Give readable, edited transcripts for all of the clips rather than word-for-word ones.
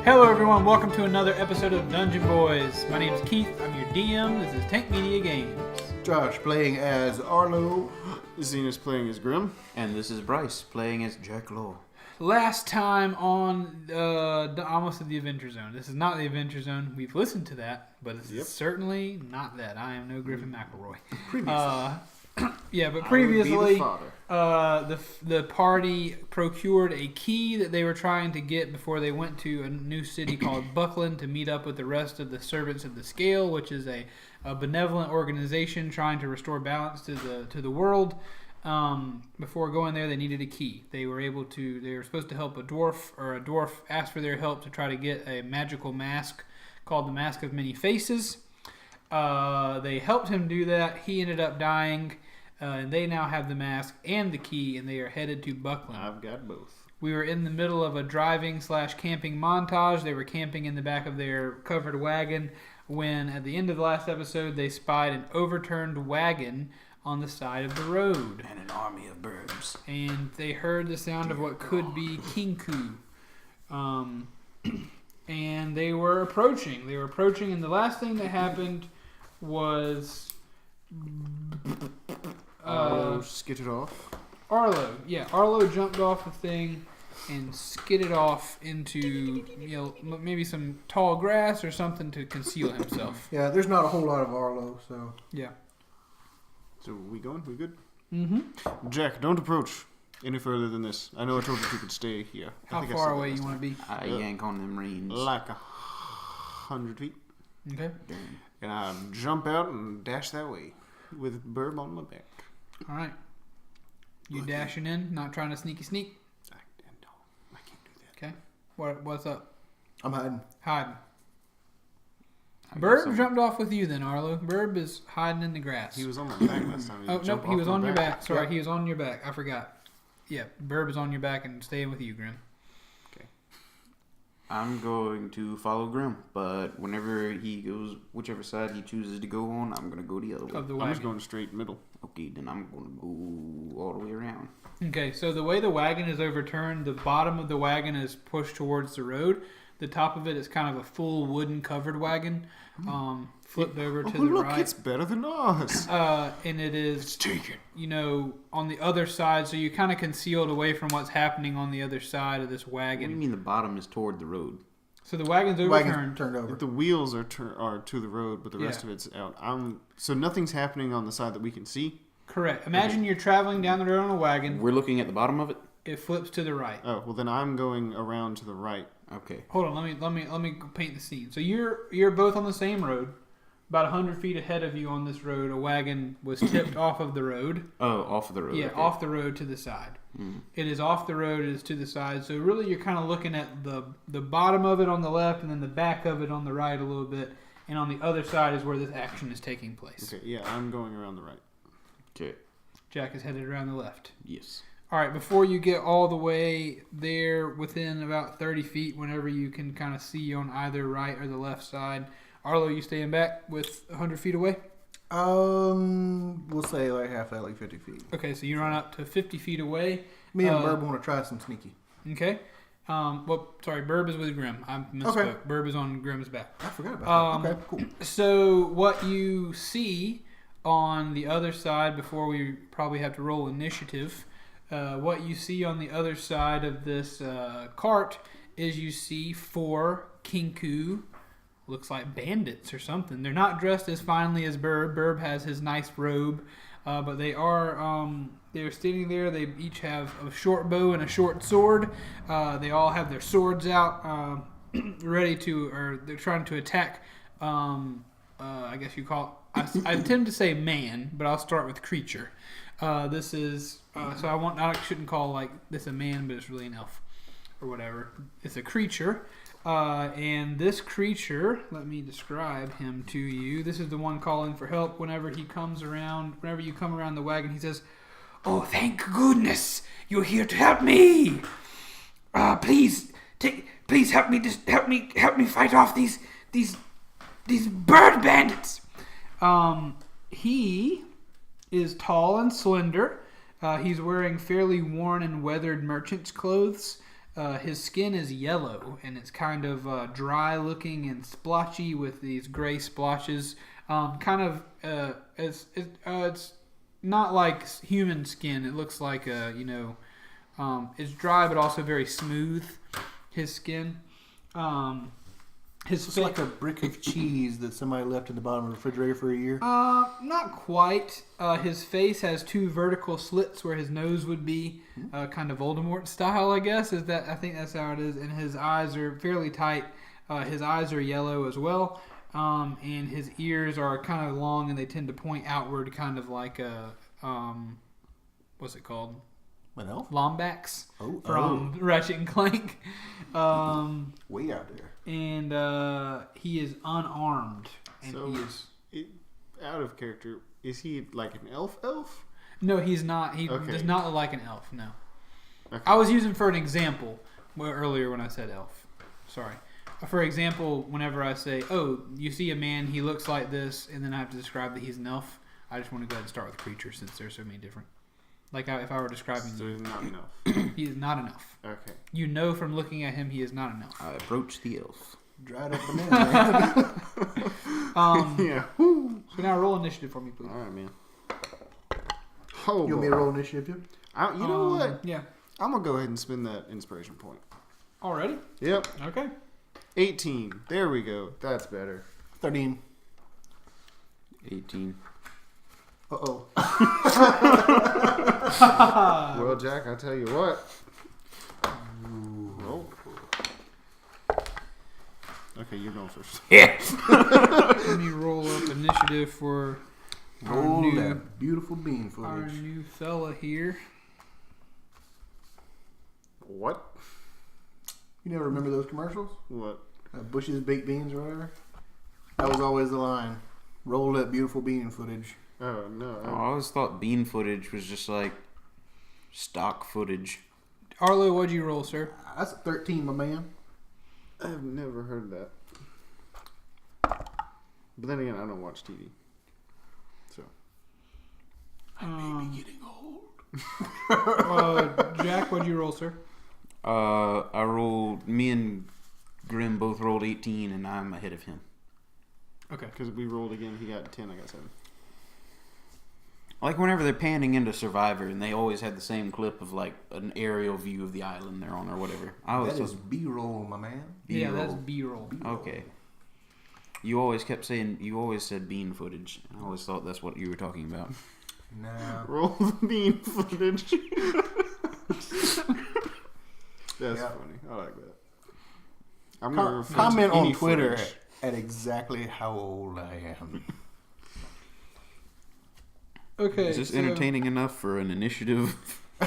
Hello everyone, welcome to another episode of Dungeon Boys. My name is Keith, I'm your DM, this is Tank Media Games. Josh playing as Arlo. Zenas playing as Grim. And this is Brice playing as Jack Law. Last time on almost at the Adventure Zone. This is not the Adventure Zone, we've listened to that, but this is certainly not that. I am no Griffin McElroy. Previously, the party procured a key that they were trying to get before they went to a new city called Buckland to meet up with the rest of the Servants of the Scale, which is a benevolent organization trying to restore balance to the world. Before going there, they needed a key. They were supposed to help a dwarf asked for their help to try to get a magical mask called the Mask of Many Faces. They helped him do that. He ended up dying, and they now have the mask and the key, and they are headed to Buckland. I've got both. We were in the middle of a driving/camping montage. They were camping in the back of their covered wagon when, at the end of the last episode, they spied an overturned wagon on the side of the road. And an army of birds. And they heard the sound of what could be Kinku. And they were approaching. And the last thing that happened was Skidded off. Arlo. Yeah, Arlo jumped off the thing and skidded off into maybe some tall grass or something to conceal himself. Yeah, there's not a whole lot of Arlo, so... Yeah. So we going? We good? Mm-hmm. Jack, don't approach any further than this. I know I told you you could stay here. How far away you want to be? I yank on them reins. Like 100 feet. Okay. And I jump out and dash that way with Burb on my back. All right. You dashing in, not trying to sneak? No, I can't do that. Okay. What's up? I'm hiding. Hiding. Burb jumped off with you then, Arlo. Burb is hiding in the grass. He was on my back last time. He was on your back. Sorry, he was on your back. I forgot. Yeah, Burb is on your back and staying with you, Grim. Okay. I'm going to follow Grim, but whenever he goes, whichever side he chooses to go on, I'm going to go the other way. Of the I'm wagon. just going straight middle. Okay, then I'm going to go all the way around. Okay, so the way the wagon is overturned, the bottom of the wagon is pushed towards the road. The top of it is kind of a full wooden covered wagon, flipped over to the look, right. It's better than ours. And it is, It's taken. On the other side, so you're kind of concealed away from what's happening on the other side of this wagon. What do you mean the bottom is toward the road? So the wagon's overturned. Turned over. The wheels are to the road, but the rest of it's out. So nothing's happening on the side that we can see? Correct. Imagine you're traveling down the road on a wagon. We're looking at the bottom of it? It flips to the right. Oh, well then I'm going around to the right. Okay. Hold on, let me paint the scene. So you're both on the same road. About 100 feet ahead of you on this road, a wagon was tipped off of the road. Oh, off of the road. Yeah, okay. off the road to the side. It is off the road, it is to the side. So really you're kind of looking at the bottom of it on the left and then the back of it on the right a little bit. And on the other side is where this action is taking place. Okay, yeah, I'm going around the right. Okay. Jack is headed around the left. Yes. All right, before you get all the way there within about 30 feet, whenever you can kind of see on either right or the left side, Arlo, you staying back with 100 feet away? We'll say like half that, like 50 feet. Okay, so you run up to 50 feet away. Me and Burb want to try some sneaky. Okay. Burb is with Grim. I misspoke. Okay. Burb is on Grim's back. I forgot about that. Okay, cool. So what you see on the other side, before we probably have to roll initiative, what you see on the other side of this cart is you see 4 Kinku, looks like bandits or something. They're not dressed as finely as Burb. Burb has his nice robe, but they're standing there. They each have a short bow and a short sword. They all have their swords out, ready to, or they're trying to attack. I guess you call it. I tend to say man, but I'll start with creature. This is I shouldn't call like this a man, but it's really an elf or whatever. It's a creature, and this creature. Let me describe him to you. This is the one calling for help. Whenever you come around the wagon, he says, "Oh, thank goodness you're here to help me. Please help me. Just help me fight off these bird bandits." He is tall and slender. He's wearing fairly worn and weathered merchant's clothes. His skin is yellow, and it's kind of dry looking and splotchy with these gray splotches. It's not like human skin. It looks like it's dry but also very smooth. His skin. It's like a brick of cheese that somebody left in the bottom of the refrigerator for a year. Not quite. His face has 2 vertical slits where his nose would be, kind of Voldemort style, I guess. I think that's how it is. And his eyes are fairly tight. His eyes are yellow as well. And his ears are kind of long and they tend to point outward, kind of like a what's it called? An elf? Lombax from Ratchet and Clank. Way out there. And he is unarmed. And So, out of character, is he like an elf? No, he's not. He Okay. does not look like an elf, no. Okay. I was using for an example earlier when I said elf. Sorry. For example, whenever I say, oh, you see a man, he looks like this, and then I have to describe that he's an elf, I just want to go ahead and start with creatures since there's so many different. Like if I were describing So he's not an elf. he is not an elf. Okay. You know from looking at him he is not an elf. I approach the elf. Dried up banana. Yeah. So now roll initiative for me, please. All right, man. Oh, You want me to roll initiative? You know what? Yeah. I'm gonna go ahead and spend that inspiration point. Already? Yep. Okay. 18. There we go. That's better. 13. 18. Uh-oh. Well, Jack, I tell you what. Oh. Okay, you're going first. Yeah. Let me roll up initiative for Roll new- that beautiful bean our footage. new fella here. What? You never remember those commercials? What? Bush's Baked Beans or whatever? That was always the line. Roll that beautiful bean footage. Oh, no. I always thought bean footage was just like stock footage. Arlo, what'd you roll, sir? That's a 13, my man. I've never heard that. But then again, I don't watch TV. So. I may be getting old. Jack, what'd you roll, sir? I rolled. Me and Grim both rolled 18, and I'm ahead of him. Okay. Because we rolled again, he got 10, I got 7. Like whenever they're panning into Survivor, and they always had the same clip of like an aerial view of the island they're on or whatever. I always That is thought B-roll, my man. Yeah, B-roll. that's B-roll. Okay. You always kept saying, you always said bean footage. I always thought that's what you were talking about. Nah. Roll the bean footage. That's funny. I like that. I'm gonna refer to Comment on any Twitter footage. at exactly how old I am. Okay. Is this so- entertaining enough for an initiative?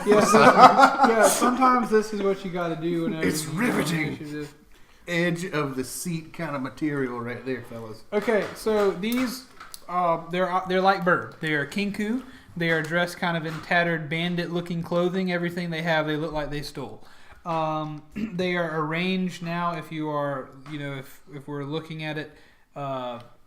Yeah, sometimes this is what you got to do whenever It's you do riveting. initiative. Edge of the seat kind of material right there, fellas. Okay, so these they're like bird. They are kinku. They are dressed kind of in tattered bandit-looking clothing. Everything they have, they look like they stole. They are arranged now. If you are, if we're looking at it,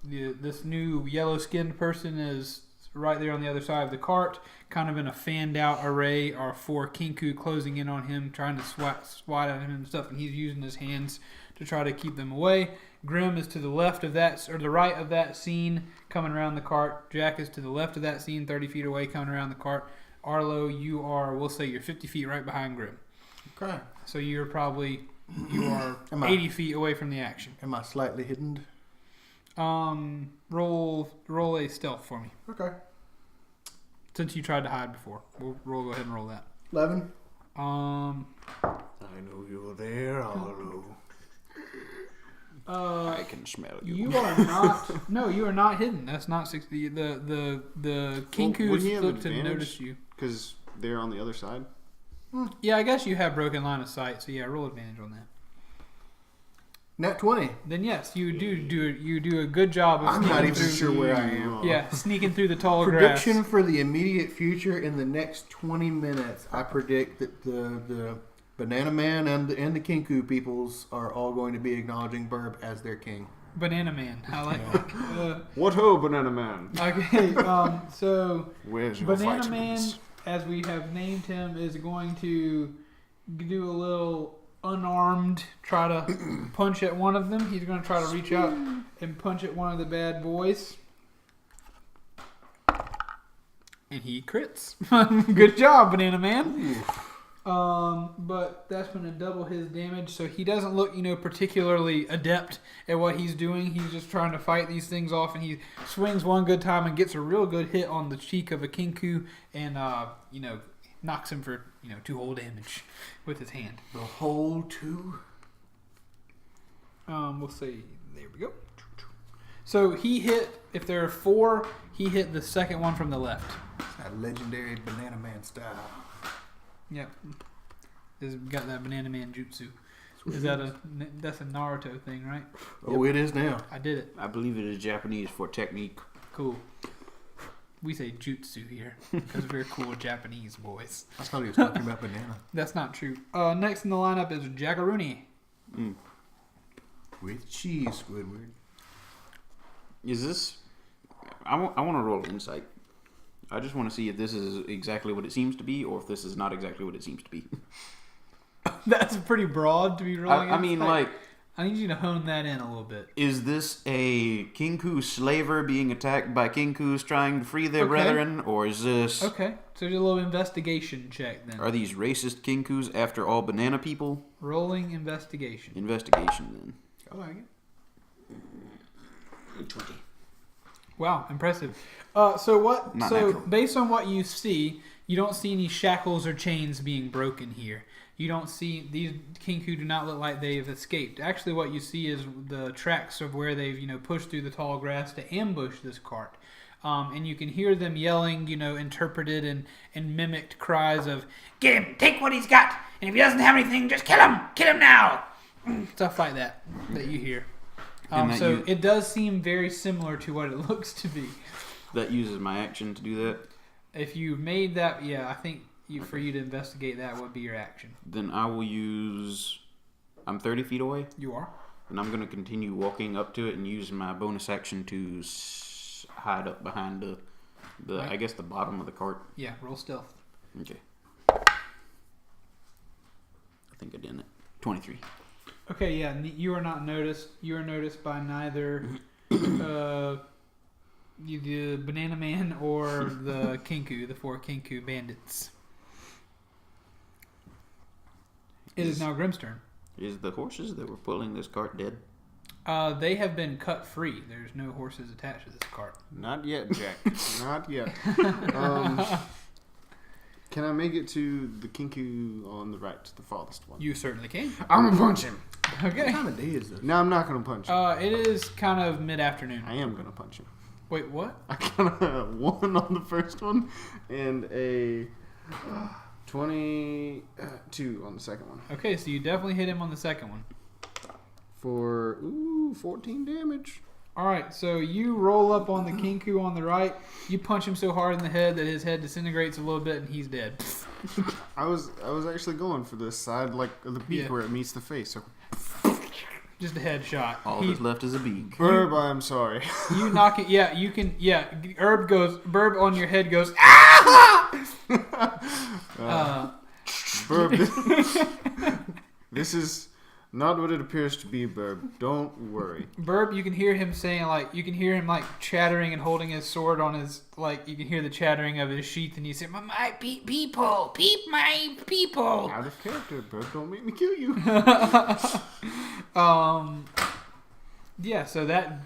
this new yellow-skinned person is right there on the other side of the cart, kind of in a fanned-out array. Are 4 kinku closing in on him, trying to swat at him and stuff, and he's using his hands to try to keep them away. Grim is to the left of that, or the right of that scene, coming around the cart. Jack is to the left of that scene, 30 feet away, coming around the cart. Arlo, we'll say you're 50 feet right behind Grim. Okay. So you are Am I- 80 feet away from the action. Am I slightly hidden? Roll a stealth for me. Okay. Since you tried to hide before, go ahead and roll that. 11. I I know you're there, Arlo. I can smell you. You are not. No, you are not hidden. That's not 60. The wouldn't kinkus he have look to advantage? notice you. Because they're on the other side. Yeah, I guess you have broken line of sight. So yeah, roll advantage on that. Nat 20. Then yes, you do a good job of I'm sneaking not even through. sure where I am. Yeah, sneaking through the tall Prediction grass. for the immediate future in the next 20 minutes. I predict that the Banana Man and the Kinku peoples are all going to be acknowledging Burb as their king. Banana Man. I like that. What ho, Banana Man? Okay, so Where's your Banana Man, vitamins? as we have named him, is going to do a little unarmed try to punch at one of them. He's going to try to reach out and punch at one of the bad boys. And he crits. Good job, Banana Man. But that's going to double his damage. So he doesn't look, particularly adept at what he's doing. He's just trying to fight these things off. And he swings one good time and gets a real good hit on the cheek of a Kinku. And, knocks him for, 2 whole damage with his hand. The whole 2? We'll see. There we go. So he hit, if there are 4, he hit the second one from the left. That legendary Banana Man style. Yep. He's got that Banana Man jutsu. That's a Naruto thing, right? Oh, it is now. I did it. I believe it is Japanese for technique. Cool. We say jutsu here because we're cool Japanese boys. I thought he was talking about banana. That's not true. Next in the lineup is Jaggeroonie. With cheese, Squidward. Is this... I want to roll insight. I just want to see if this is exactly what it seems to be, or if this is not exactly what it seems to be. That's pretty broad to be rolling. I mean, like... I need you to hone that in a little bit. Is this a Kinku slaver being attacked by Kinkus trying to free their brethren, or is this... Okay, so do a little investigation check then. Are these racist Kinkus after all banana people? Rolling investigation. Investigation then. I like it. 20. Wow, impressive. Based on what you see, you don't see any shackles or chains being broken here. You don't see, these Kinku do not look like they've escaped. Actually, what you see is the tracks of where they've, pushed through the tall grass to ambush this cart. And you can hear them yelling, interpreted and mimicked cries of, "Get him! Take what he's got! And if he doesn't have anything, just kill him! Kill him now!" Stuff like that you hear. It does seem very similar to what it looks to be. That uses my action to do that? If you made that, I think for you to investigate that would be your action. Then I will use... I'm 30 feet away? You are. And I'm going to continue walking up to it and use my bonus action to hide up behind the right. I guess the bottom of the cart. Yeah, roll stealth. Okay. I think I did it. 23. Okay, yeah, you are not noticed. You are noticed by neither the Banana Man or the Kinku, the 4 Kinku bandits. It is now Grim's turn. Is the horses that were pulling this cart dead? They have been cut free. There's no horses attached to this cart. Not yet, Jack. Not yet. Can I make it to the Kinku on the right, the farthest one? You certainly can. I'm going to punch him. Okay. What time of day is this? No, I'm not going to punch him. It is kind of mid-afternoon. I am going to punch him. Wait, what? I got a 1 on the first one and a 22 on the second one. Okay, so you definitely hit him on the second one. For 14 damage. Alright, so you roll up on the Kinku on the right. You punch him so hard in the head that his head disintegrates a little bit and he's dead. I was actually going for this side, like the beak where it meets the face. So just a headshot. All that's left is a beak. Burb, I'm sorry. You knock it. Yeah, you can. Yeah, Burb on your head goes. Ah! Burb, this is not what it appears to be, Burb. Don't worry. Burb, you can hear him saying, chattering and holding his sword on his, you can hear the chattering of his sheath, and he said, "My people, peep my people." Out of character, Burb. Don't make me kill you. Yeah, so that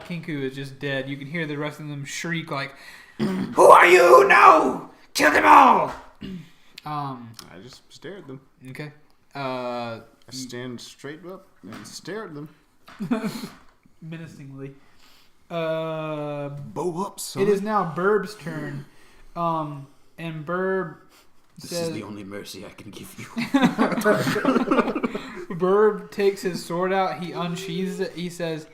Kinku is just dead. You can hear the rest of them shriek like, "Who are you? No! Kill them all!" I just stare at them. Okay. I stand straight up and stare at them. Menacingly. Bow up, son. It is now Burb's turn. And Burb This says... is the only mercy I can give you. Burb takes his sword out. He unsheathes it. He says,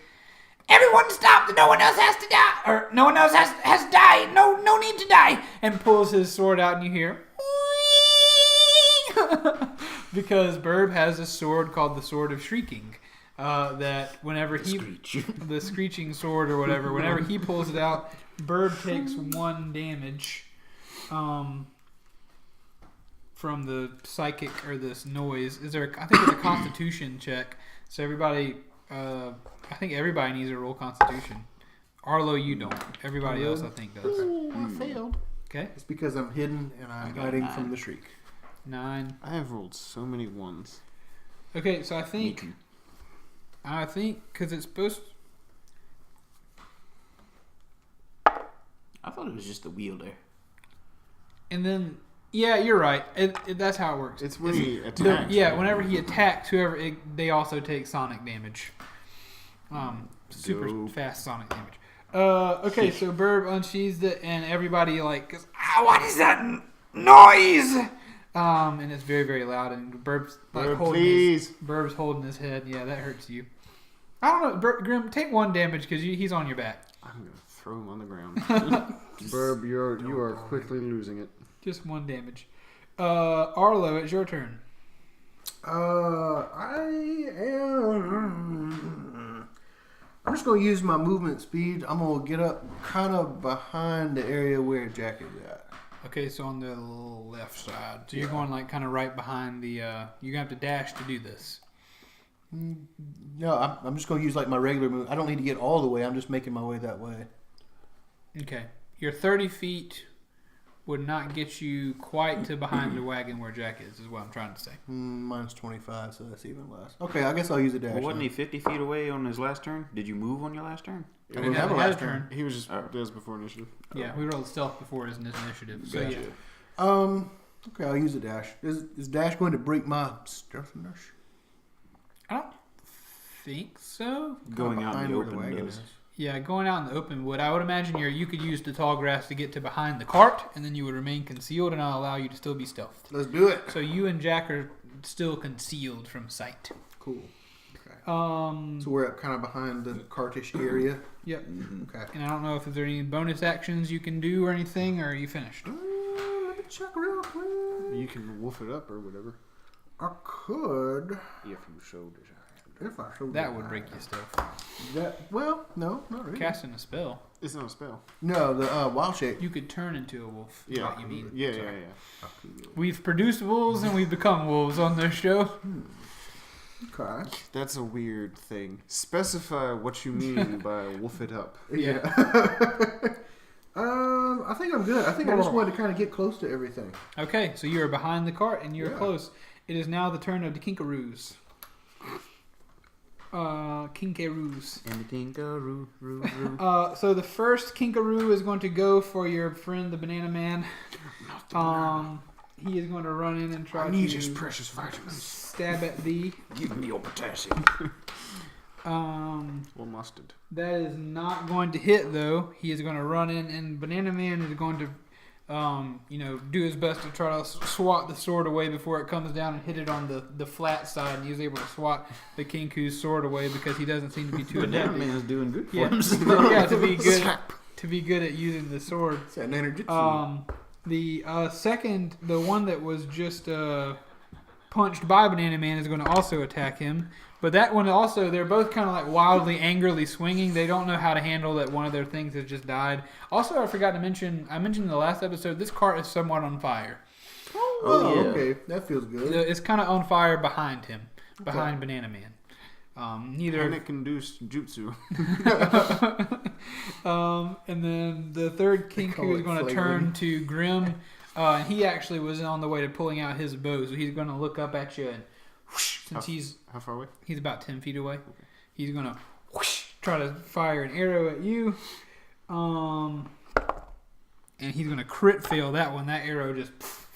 "Everyone stop! No one else has to die! Or no one else has to die! No need to die!" And pulls his sword out and you hear... because Burb has a sword called the Sword of Shrieking. That whenever the screeching sword or whatever, whenever he pulls it out, Burb takes 1 damage from the psychic or this noise. Is there? I think it's a Constitution check. So everybody, I think everybody needs to roll Constitution. Arlo, you don't. Everybody else, I think, does. Ooh, I failed. Okay. It's because I'm hidden and I'm hiding from the shriek. 9. I have rolled so many ones. Okay, so I think because it's supposed. I thought it was just the wheel there. And then, yeah, you're right. That's how it works. It's when he attacks. Whenever he attacks, they also take sonic damage. Super Dope. fast sonic damage. Okay, so Burb unsheathes it, and everybody goes, what is that noise? And it's very, very loud, and Burb's Burb's holding his head. Yeah, that hurts you. I don't know, Grim, take 1 damage because he's on your back. I'm gonna throw him on the ground. Burb, you are quickly losing it. Just 1 damage. Arlo, it's your turn. I'm just gonna use my movement speed. I'm gonna get up kind of behind the area where Jack is at. Okay, so on the left side. So you're going kind of right behind the. You're gonna have to dash to do this. No, I'm just gonna use my regular move. I don't need to get all the way. I'm just making my way that way. Okay, your 30 feet would not get you quite to behind the wagon where Jack is what I'm trying to say. Mine's 25, so that's even less. Okay, I guess I'll use a dash. Well, wasn't he 50 feet away on his last turn? Did you move on your last turn? I didn't have a last turn. He was just that was before initiative. Yeah, we rolled stealth before his initiative. So Gotcha. yeah. Okay, I'll use a dash. Is dash going to break my stealthiness? I don't think so. Going out in the where the open wagon does. is. Yeah, going out in the open wood. I would imagine you could use the tall grass to get to behind the cart, and then you would remain concealed, and I'll allow you to still be stealthed. Let's do it. So you and Jack are still concealed from sight. Cool. Okay. So So we're up kind of behind the cartish area. Yep. Okay. And I don't know if there's any bonus actions you can do or anything, or are you finished? Let me check real quick. You can wolf it up or whatever. I could, If you so desire. if I so That would break your stealth. Well, no, not really. Casting a spell. It's not a spell. No, the wild shape. You could turn into a wolf. Is Yeah. what you mean. Yeah, Sorry. yeah. We've produced wolves and we've become wolves on this show. Okay. That's a weird thing. Specify what you mean by wolf it up. Yeah. I think I'm good. I think I just wanted to kind of get close to everything. Okay, so you are behind the cart and you're Yeah. close. It is now the turn of the kinkaroos. Kinkaroos. And the kinkaroo, roo, roo. So the first kinkaroo is going to go for your friend, the Banana Man. He is going to run in and try to precious vitamins. stab at thee. Give me your potassium. Or mustard. That is not going to hit, though. He is going to run in, and Banana Man is going to, do his best to try to swat the sword away before it comes down and hit it on the flat side. And he was able to swat the Kinku's sword away because he doesn't seem to be too Banana adept. Man's doing good for Yeah, himself. yeah, to be good at using the sword. It's an energy. The second, the one that was just punched by Banana Man is going to also attack him. But that one also, they're both kind of wildly, angrily swinging. They don't know how to handle that one of their things has just died. Also, I forgot to mention, I mentioned in the last episode, this cart is somewhat on fire. Oh, yeah. okay. That feels good. It's kind of on fire behind him, behind Banana Man. Neither. And it can do jutsu. And then the third call Kinku is it going to flailing. turn to Grim. And he actually was on the way to pulling out his bow, so he's going to look up at you and whoosh, since How far away? he's about 10 feet away. He's going to whoosh, try to fire an arrow at you. And he's going to crit fail that one. That arrow just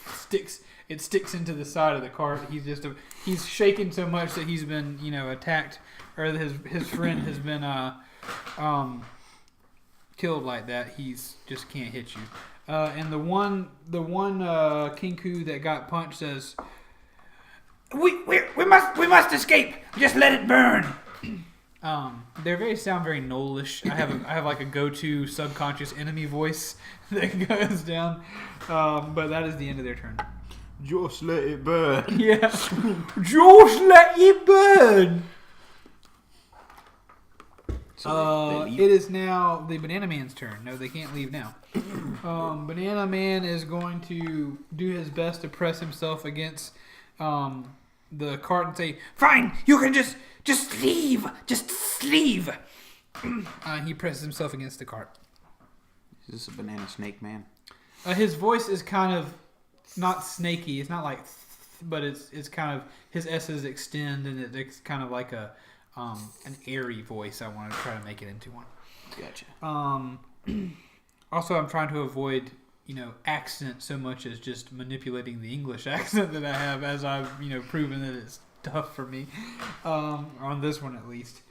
sticks. It sticks into the side of the cart. He's shaken so much that he's been, attacked, or his friend has been killed like that. He's just can't hit you. And the one Kinku that got punched says, "We must escape. Just let it burn." They sound very Knowlish. I have a go-to subconscious enemy voice that goes down. But that is the end of their turn. Just let it burn. Yeah. Just let it burn. So they leave? It is now the Banana Man's turn. No, they can't leave now. Banana Man is going to do his best to press himself against the cart and say, "Fine, you can just leave, just leave." He presses himself against the cart. Is this a banana snake man? His voice is kind of not snaky. It's not like, but it's kind of his S's extend, and it's kind of like an airy voice. I want to try to make it into one. Gotcha. Also, I'm trying to avoid accent so much as just manipulating the English accent that I have, as I've proven that it's tough for me on this one at least.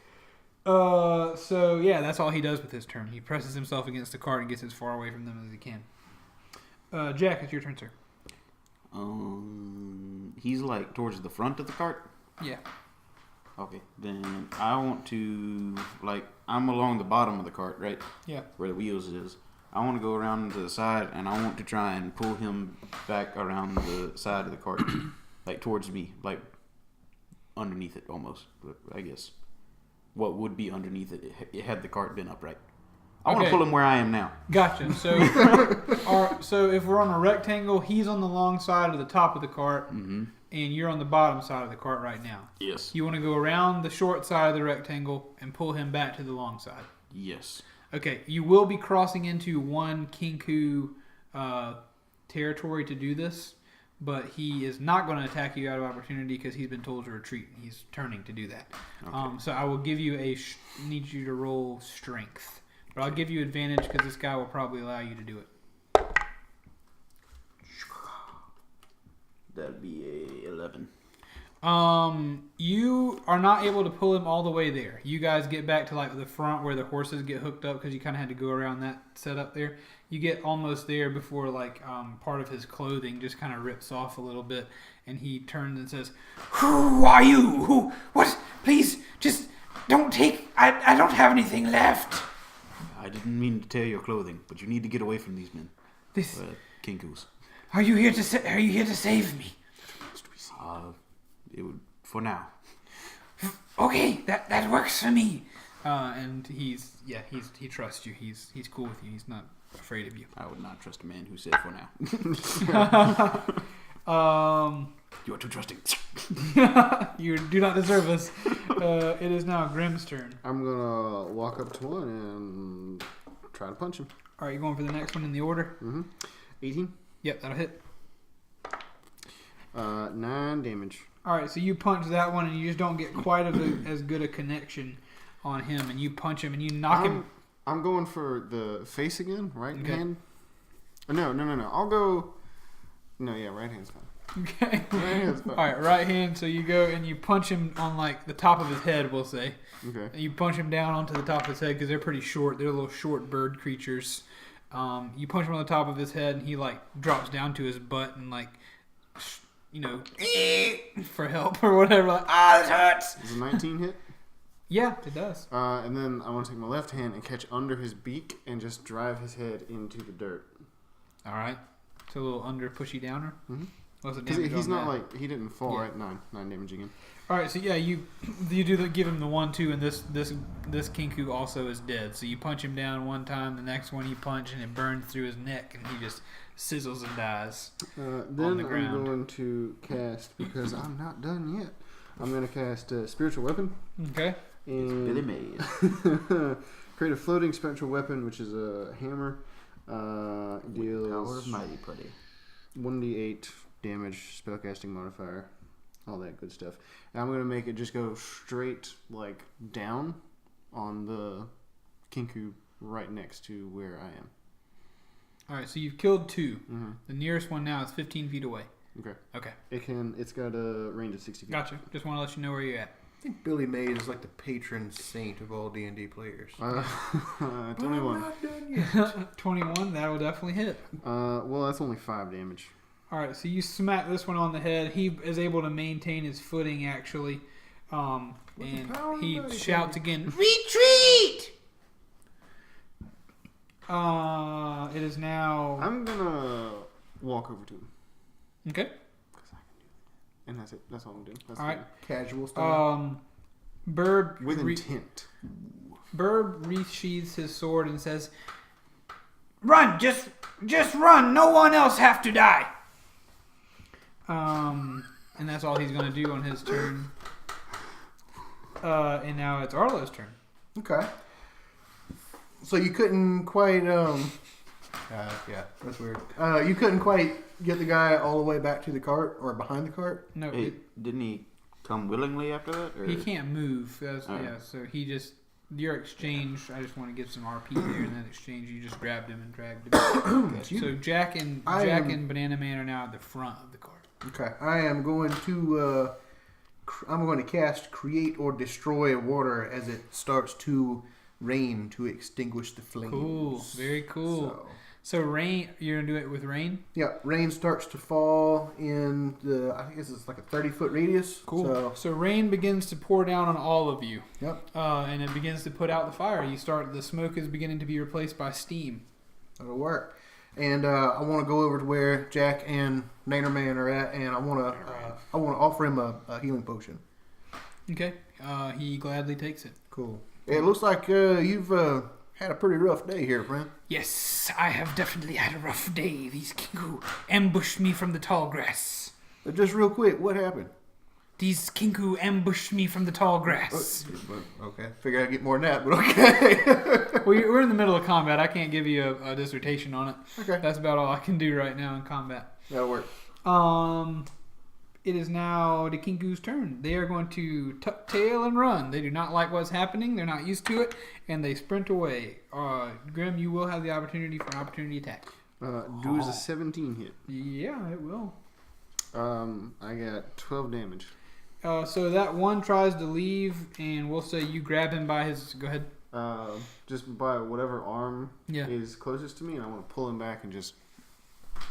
So yeah, that's all he does with his turn. He presses himself against the cart and gets as far away from them as he can. Jack, it's your turn, sir. He's like towards the front of the cart. Yeah. Okay, then I want to I'm along the bottom of the cart, right? Yeah. Where the wheels is. I want to go around to the side, and I want to try and pull him back around the side of the cart, like towards me, like underneath it almost. I guess what would be underneath it had the cart been upright. I want to pull him where I am now. Gotcha. So, so if we're on a rectangle, he's on the long side of the top of the cart, and you're on the bottom side of the cart right now. Yes. You want to go around the short side of the rectangle and pull him back to the long side. Yes. Okay. You will be crossing into one Kinku territory to do this, but he is not going to attack you out of opportunity because he's been told to retreat. He's turning to do that. Okay. So I will give you need you to roll strength. But I'll give you advantage because this guy will probably allow you to do it. That'd be a 11. You are not able to pull him all the way there. You guys get back to like the front where the horses get hooked up because you kind of had to go around that setup there. You get almost there before part of his clothing just kind of rips off a little bit, and he turns and says, "Who are you? Who? What? Please, just don't take. I don't have anything left." I didn't mean to tear your clothing, but you need to get away from these men. This Kinkus. Are you here to save me? It would for now. Okay, that works for me. And he trusts you. He's cool with you. He's not afraid of you. I would not trust a man who said for now. You are too trusting. You do not deserve us. It is now Grimm's turn. I'm gonna walk up to one and try to punch him. All right, you going for the next one in the order? 18. Yep, that'll hit. 9 damage. All right, so you punch that one, and you just don't get quite as good a connection on him, and you punch him, and you knock him. I'm going for the face again, right hand. No. I'll go. No, yeah, right hand's fine. Okay. Right hand's fine. All right, right hand. So you go and you punch him on the top of his head, we'll say. Okay. And you punch him down onto the top of his head because they're pretty short. They're little short bird creatures. You punch him on the top of his head, and he drops down to his butt and for help or whatever. This hurts. Does a 19 hit? Yeah, it does. And then I want to take my left hand and catch under his beak and just drive his head into the dirt. All right. So a little under pushy downer. What's the Because damage he's on not that? he didn't fall, Yeah. right? 9 damage again. All right, so yeah, you give him the 1-2, and this Kinku also is dead. So you punch him down one time, the next one you punch, and it burns through his neck, and he just sizzles and dies Then on the ground. I'm going to cast, because I'm not done yet, I'm going to cast Spiritual Weapon. Okay. And Billy Mays. create a floating spectral weapon, which is a hammer. Deals Power of mighty putty. 1d8 damage, spellcasting modifier, all that good stuff. And I'm going to make it just go straight, down on the Kinku right next to where I am. All right, so you've killed 2. The nearest one now is 15 feet away. Okay. It's got a range of 60 feet. Gotcha. Just want to let you know where you're at. I think Billy Mays is the patron saint of all D&D players. 21. Not done yet. 21, that will definitely hit. Well, that's only 5 damage. All right, so you smack this one on the head. He is able to maintain his footing, actually. And he shouts again, "Retreat!" It is now... I'm going to walk over to him. Okay. Because I can do that. And that's it. That's all I'm doing. That's All right. Casual style. Bird... With intent. Burb resheathes his sword and says, "Run! Just run! No one else have to die!" And that's all he's going to do on his turn. And now it's Arlo's turn. Okay. So you couldn't quite, yeah, that's weird. You couldn't quite get the guy all the way back to the cart or behind the cart? No, Hey, didn't he come willingly after that? Or? he can't move. That's, Oh. Yeah, so he just, your exchange, I just want to give some RP there. In that exchange, you just grabbed him and dragged him. Okay. So Jack and Banana Man are now at the front of the cart. Okay. I am going to, I'm going to cast Create or Destroy Water as it starts to rain to extinguish the flames. Cool. Very cool. So rain, you're going to do it with rain? Yeah, rain starts to fall in I think this is like a 30-foot radius. Cool. So rain begins to pour down on all of you. Yep. And it begins to put out the fire. The smoke is beginning to be replaced by steam. That'll work. And I want to go over to where Jack and Naderman are at, and I want to offer him a healing potion. Okay. He gladly takes it. Cool. It looks like you've had a pretty rough day here, friend. Yes, I have definitely had a rough day. These Kinku ambushed me from the tall grass. But just real quick, what happened? These Kinku ambushed me from the tall grass. Okay. Figured I'd get more than that, but okay. We're in the middle of combat. I can't give you a dissertation on it. Okay. That's about all I can do right now in combat. That'll work. It is now the Kinku's turn. They are going to tuck tail and run. They do not like what's happening. They're not used to it, and they sprint away. Grim, you will have the opportunity for an opportunity attack. Does a 17 hit? Yeah, it will. I got 12 damage. So that one tries to leave, and we'll say you grab him by his... Go ahead. Just by whatever arm Yeah. is closest to me, and I want to pull him back and just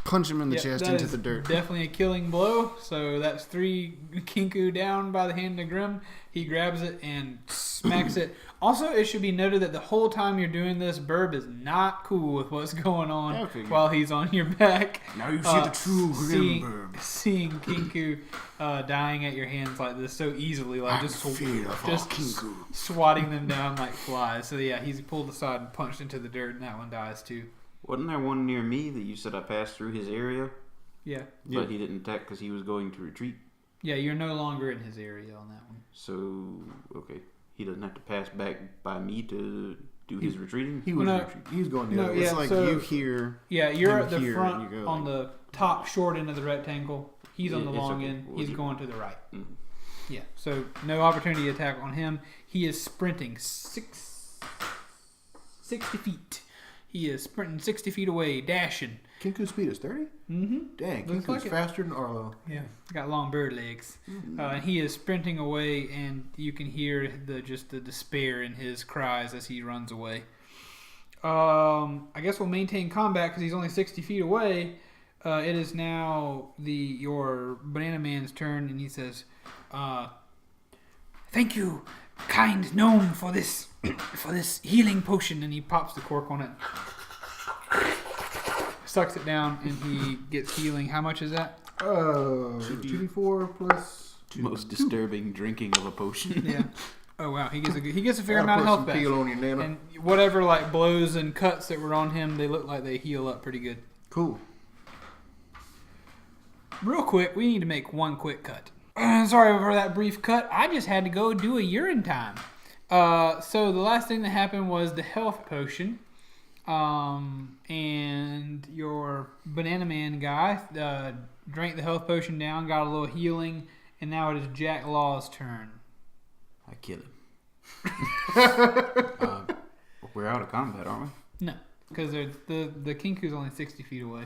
punch him in the chest into the dirt. Definitely a killing blow. So that's 3 Kinku down by the hand of Grim. He grabs it and smacks it. Also, it should be noted that the whole time you're doing this, Burb is not cool with what's going on while he's on your back. Now you see the true Grim Burb. Seeing Kinku dying at your hands like this so easily, like just swatting them down like flies. So yeah, he's pulled aside and punched into the dirt, and that one dies too. Wasn't there one near me that you said I passed through his area? Yeah. But he didn't attack because he was going to retreat. Yeah, you're no longer in his area on that one. So, okay. He doesn't have to pass back by me to do his retreating? He was going the other way. It's like you hear. Yeah, you're at the here, front and you go on the top short end of the rectangle. He's on the long end. Well, He's going to the right. Mm. Yeah, so no opportunity attack on him. He is sprinting 60 feet. He is sprinting 60 feet away, dashing. Kinku's speed is 30? Mm-hmm. Dang, Looks Kinku's like it. faster than Arlo. Yeah, got long bird legs. He is sprinting away, and you can hear the despair in his cries as he runs away. I guess we'll maintain combat because he's only 60 feet away. It is now your Banana Man's turn, and he says, "Thank you, kind gnome, for this healing potion." And he pops the cork on it, sucks it down, and he gets healing. How much is that? 2d4 plus 2. Most disturbing drinking of a potion. Yeah. Oh wow, he gets a fair amount of health back. Peel on your nana. And whatever like blows and cuts that were on him, they look like they heal up pretty good. Cool. Real quick, we need to make one quick cut. Sorry for that brief cut. I just had to go do a urine time. So the last thing that happened was the health potion. And your Banana Man guy drank the health potion down, got a little healing, and now it is Jack Law's turn. I kill him. We're out of combat, aren't we? No, because the Kinku's only 60 feet away.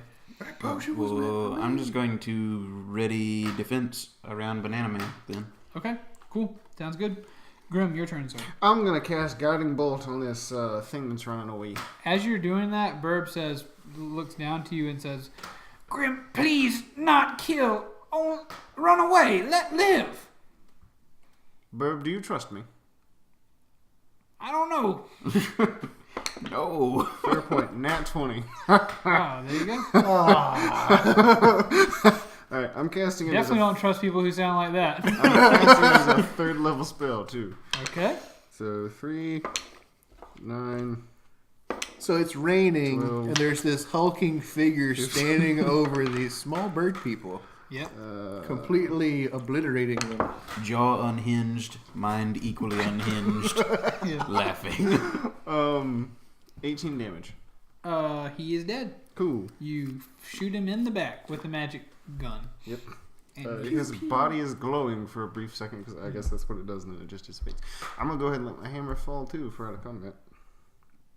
Well, I'm just going to ready defense around Banana Man then. Okay, cool. Sounds good. Grim, your turn, sir. I'm going to cast Guiding Bolt on this thing that's running away. As you're doing that, Burb looks down to you and says, "Grim, please not kill. Oh, run away. Let live." Burb, do you trust me? I don't know. No. Fair point. Nat 20. Oh, there you go. Alright, I'm casting it Definitely don't trust people who sound like that. I'm casting it as a 3rd level spell, too. Okay. So 3, 9. So it's raining, 12. and there's this hulking figure standing over these small bird people, Yep. completely obliterating them. Jaw unhinged, mind equally unhinged, laughing. 18 damage. He is dead. Cool. You shoot him in the back with a magic gun. Yep. And His body is glowing for a brief second because I guess that's what it does, and then it just dissipates. I'm gonna go ahead and let my hammer fall too if we're out of combat.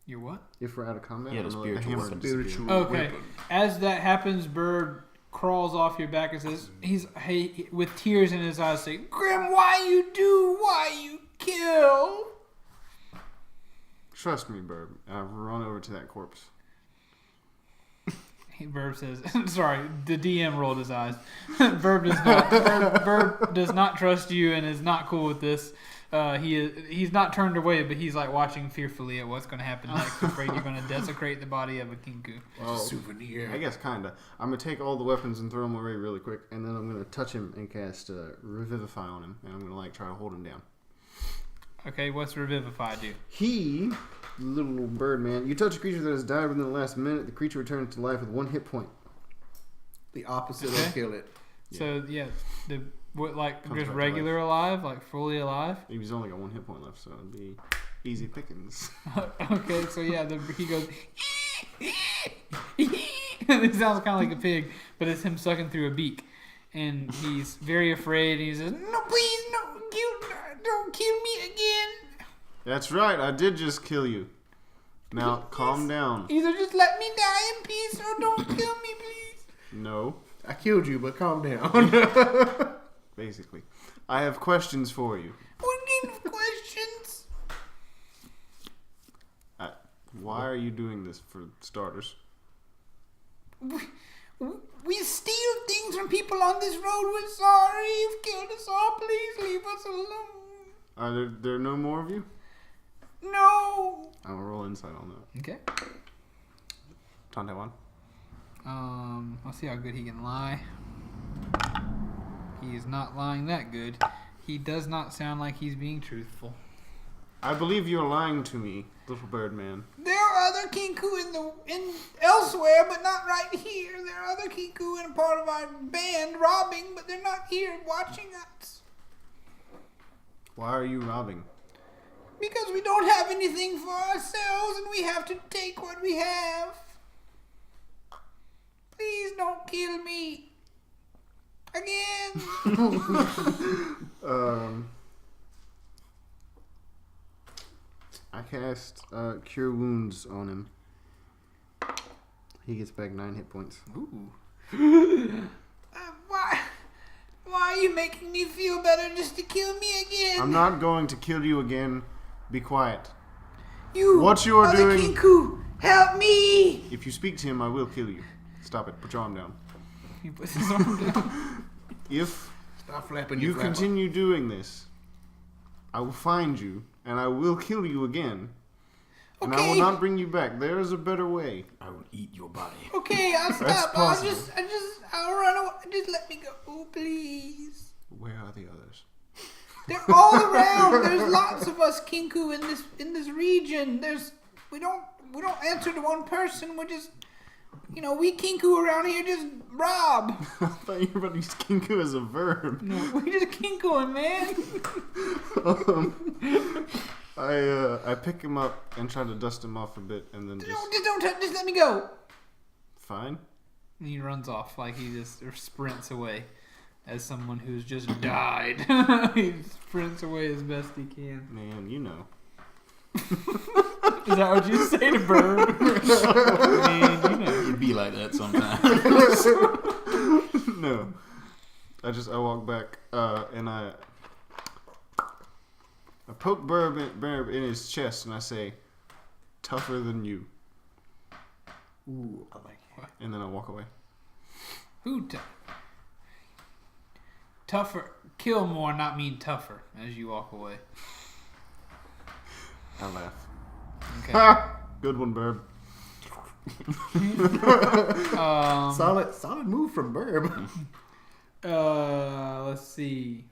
You're what? If we're out of combat, Yeah, the I'm gonna let the spiritual hammer weapon. disappear. Okay. Weapon. As that happens, Bird crawls off your back and says, "Hey," with tears in his eyes, say, "Grim, why you kill?" Trust me, Burb. And I run over to that corpse. Verb says, "Sorry, the DM rolled his eyes. Verb does not. Verb does not trust you and is not cool with this. He's not turned away, but he's like watching fearfully at what's going to happen next. Afraid you're going to desecrate the body of a kinku. Well, Souvenir. I guess kinda. I'm gonna take all the weapons and throw them away really quick, and then I'm gonna touch him and cast Revivify on him, and I'm gonna try to hold him down. Okay, what's Revivify do? He, little bird man, you touch a creature that has died within the last minute. The creature returns to life with 1 hit point. The opposite Okay. of kill it. So what like Comes just back to regular alive, like fully alive? He's only got 1 hit point left, so it'd be easy pickings. Okay, so yeah, he goes. It sounds kind of like a pig, but it's him sucking through a beak, and he's very afraid. And he says, "No, please, no, don't kill me again. That's right, I did just kill you. Now, calm down. Either just let me die in peace, or don't kill me, please." No, I killed you, but calm down. basically. I have questions for you. What kind of questions? Why are you doing this, for starters? We steal things from people on this road. We're sorry. You've killed us all. Please leave us alone. Are there no more of you? No. I'll roll insight on that. Okay. Tante one. Let's see how good he can lie. He is not lying that good. He does not sound like he's being truthful. I believe you're lying to me, little bird man. There are other kinku in elsewhere, but not right here. There are other kinku in a part of our band robbing, but they're not here watching us. Why are you robbing? Because we don't have anything for ourselves, and we have to take what we have. Please don't kill me. Again. I cast Cure Wounds on him. He gets back 9 hit points. Ooh. Why are you making me feel better just to kill me again? I'm not going to kill you again. Be quiet. What you are other doing- Kinku, help me! If you speak to him, I will kill you. Stop it. Put your arm down. He puts his arm down. If Stop flapping you your flapper. continue doing this, I will find you and I will kill you again. And I will Okay. not bring you back. There is a better way. I will eat your body. Okay, I'll That's stop. possible. I'll run away. Just let me go. Oh, please. Where are the others? They're all around. There's lots of us Kinku in this region. We don't answer to one person. We're just, we Kinku around here just rob. I thought you were about to use kinku as a verb. No, we just Kinkuing, man. I pick him up and try to dust him off a bit, and then just Just let me go. fine. And he runs off like he just sprints away as someone who's just died. He sprints away as best he can. Man, you know. Is that what you say to Bird? Man, It'd be like that sometimes. No. I walk back and I poke Burb in his chest and I say, tougher than you. Ooh, I like it. And then I walk away. Who tougher? Kill more, not mean tougher. As you walk away. I laugh. Okay. Ha! Good one, Burb. Solid move from Burb. Let's see.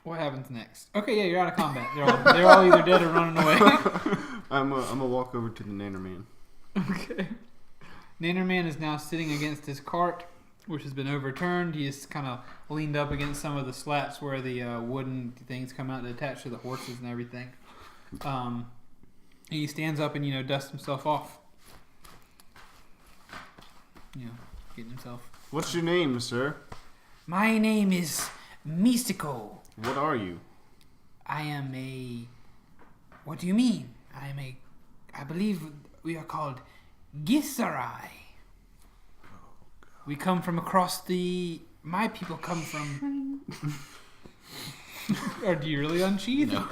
What happens next? Okay, yeah, you're out of combat. They're all either dead or running away. I'm gonna walk over to the Nanner Man. Okay. Nannerman is now sitting against his cart, which has been overturned. He is kind of leaned up against some of the slats where the wooden things come out to attach to the horses and everything. He stands up and, dusts himself off. Getting himself. What's your name, sir? My name is Meesikko. What are you? I am a... What do you mean? I believe we are called Gisarai. We come from across the... My people come from... Or do you really unsheath? No.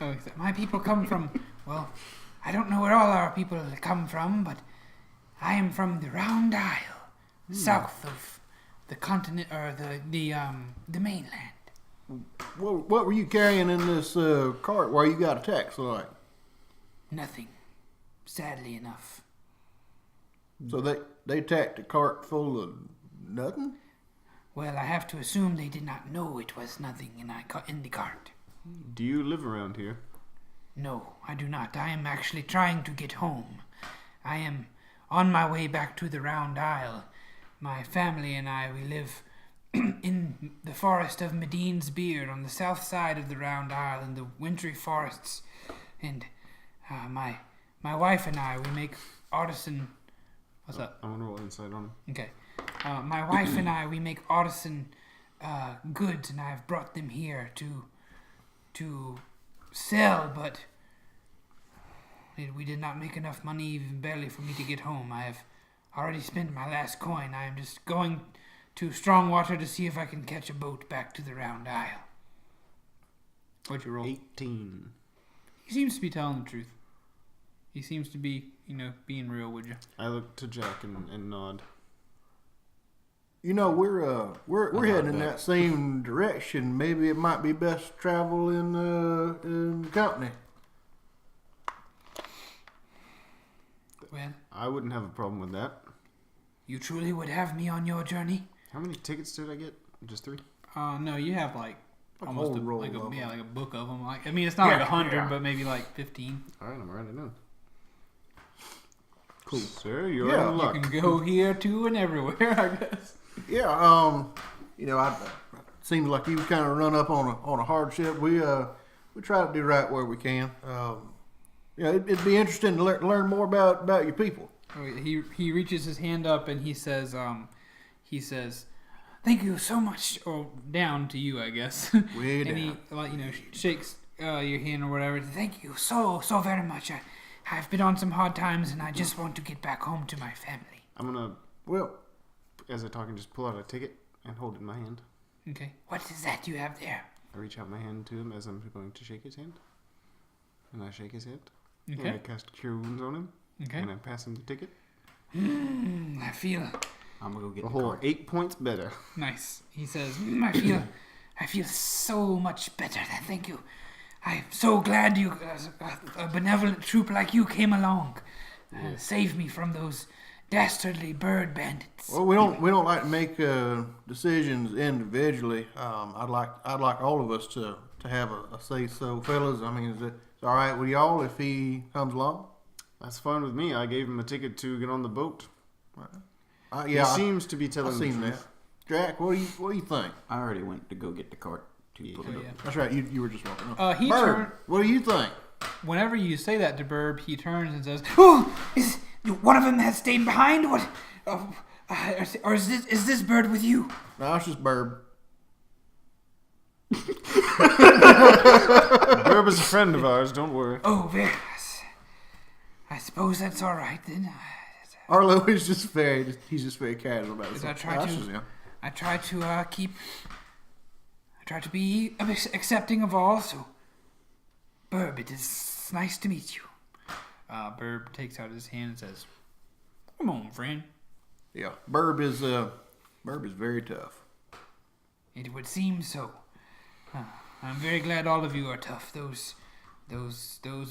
Oh, My people come from... Well, I don't know where all our people come from, but I am from the Round Isle, south of the continent, or the mainland. What were you carrying in this cart while you got attacked? So like, Nothing, sadly enough. so they attacked a cart full of nothing. Well, I have to assume they did not know it was nothing in the cart. Do you live around here? No, I do not. I am actually trying to get home. I am on my way back to the Round Isle. My family and I, we live in the forest of Mediene's Beard on the south side of the Round Isle in the wintry forests. And my wife and I, we make artisan... What's up? I want to roll insight on him. Okay. My wife and I, we make artisan goods, and I've brought them here to sell, but we did not make enough money, even barely, for me to get home. I have already spent my last coin. I am just going to Strongwater to see if I can catch a boat back to the Round Isle. what'd you roll? 18. He seems to be telling the truth. He seems to be, being real with you. I look to Jack and nod. We're heading in that same direction. Maybe it might be best to travel in company. Well, I wouldn't have a problem with that. you truly would have me on your journey? How many tickets did I get? Just 3? No, you have like A almost whole a, roll like a of them. like a book of them. It's not like 100, but maybe like 15. All right, I'm writing down. Cool. Sir, you're Yeah, in you luck. You can go here, too, and everywhere, I guess. Yeah. Seems like you kind of run up on a hardship. We try to do right where we can. It'd be interesting to learn more about your people. He reaches his hand up and he says, Thank you so much. or down to you, I guess. Way And he, down. shakes your hand or whatever. Thank you so very much. I've been on some hard times, and I just want to get back home to my family. I'm going to, Well, as I talk, and just pull out a ticket and hold it in my hand. Okay. What is that you have there? I reach out my hand to him as I'm going to shake his hand. And I shake his hand. And I Okay. cast Cure Wounds on him. Okay. And I pass him the ticket. I feel I'm gonna go get A the whole cart. 8 points better. Nice. He says, I feel so much better. Thank you. I'm so glad you, a benevolent troop like you, came along, saved me from those dastardly bird bandits. well, we don't like to make decisions individually. I'd like all of us to have a say so, fellas. I mean, is it all right with y'all if he comes along? That's fine with me. I gave him a ticket to get on the boat. He Yeah, seems to be I've telling the seen that. truth. Jack, what do you think? I already went to go get the cart to pull it yeah. up. That's right. You were just walking up. he Bird, turn, what do you think? whenever you say that to Burb, he turns and says, Oh, is one of them has stayed behind? What? Or is this bird with you? No, it's just Burb. Burb is a friend of ours, don't worry. Oh, very nice. I suppose that's all right then. Arlo is just he's just very casual about it. Did I try That's to- just him. I try to be accepting of all. So, Burb, it is nice to meet you. Burb takes out his hand and says, come on, friend. Yeah, Burb is very tough. It would seem so. I'm very glad all of you are tough. Those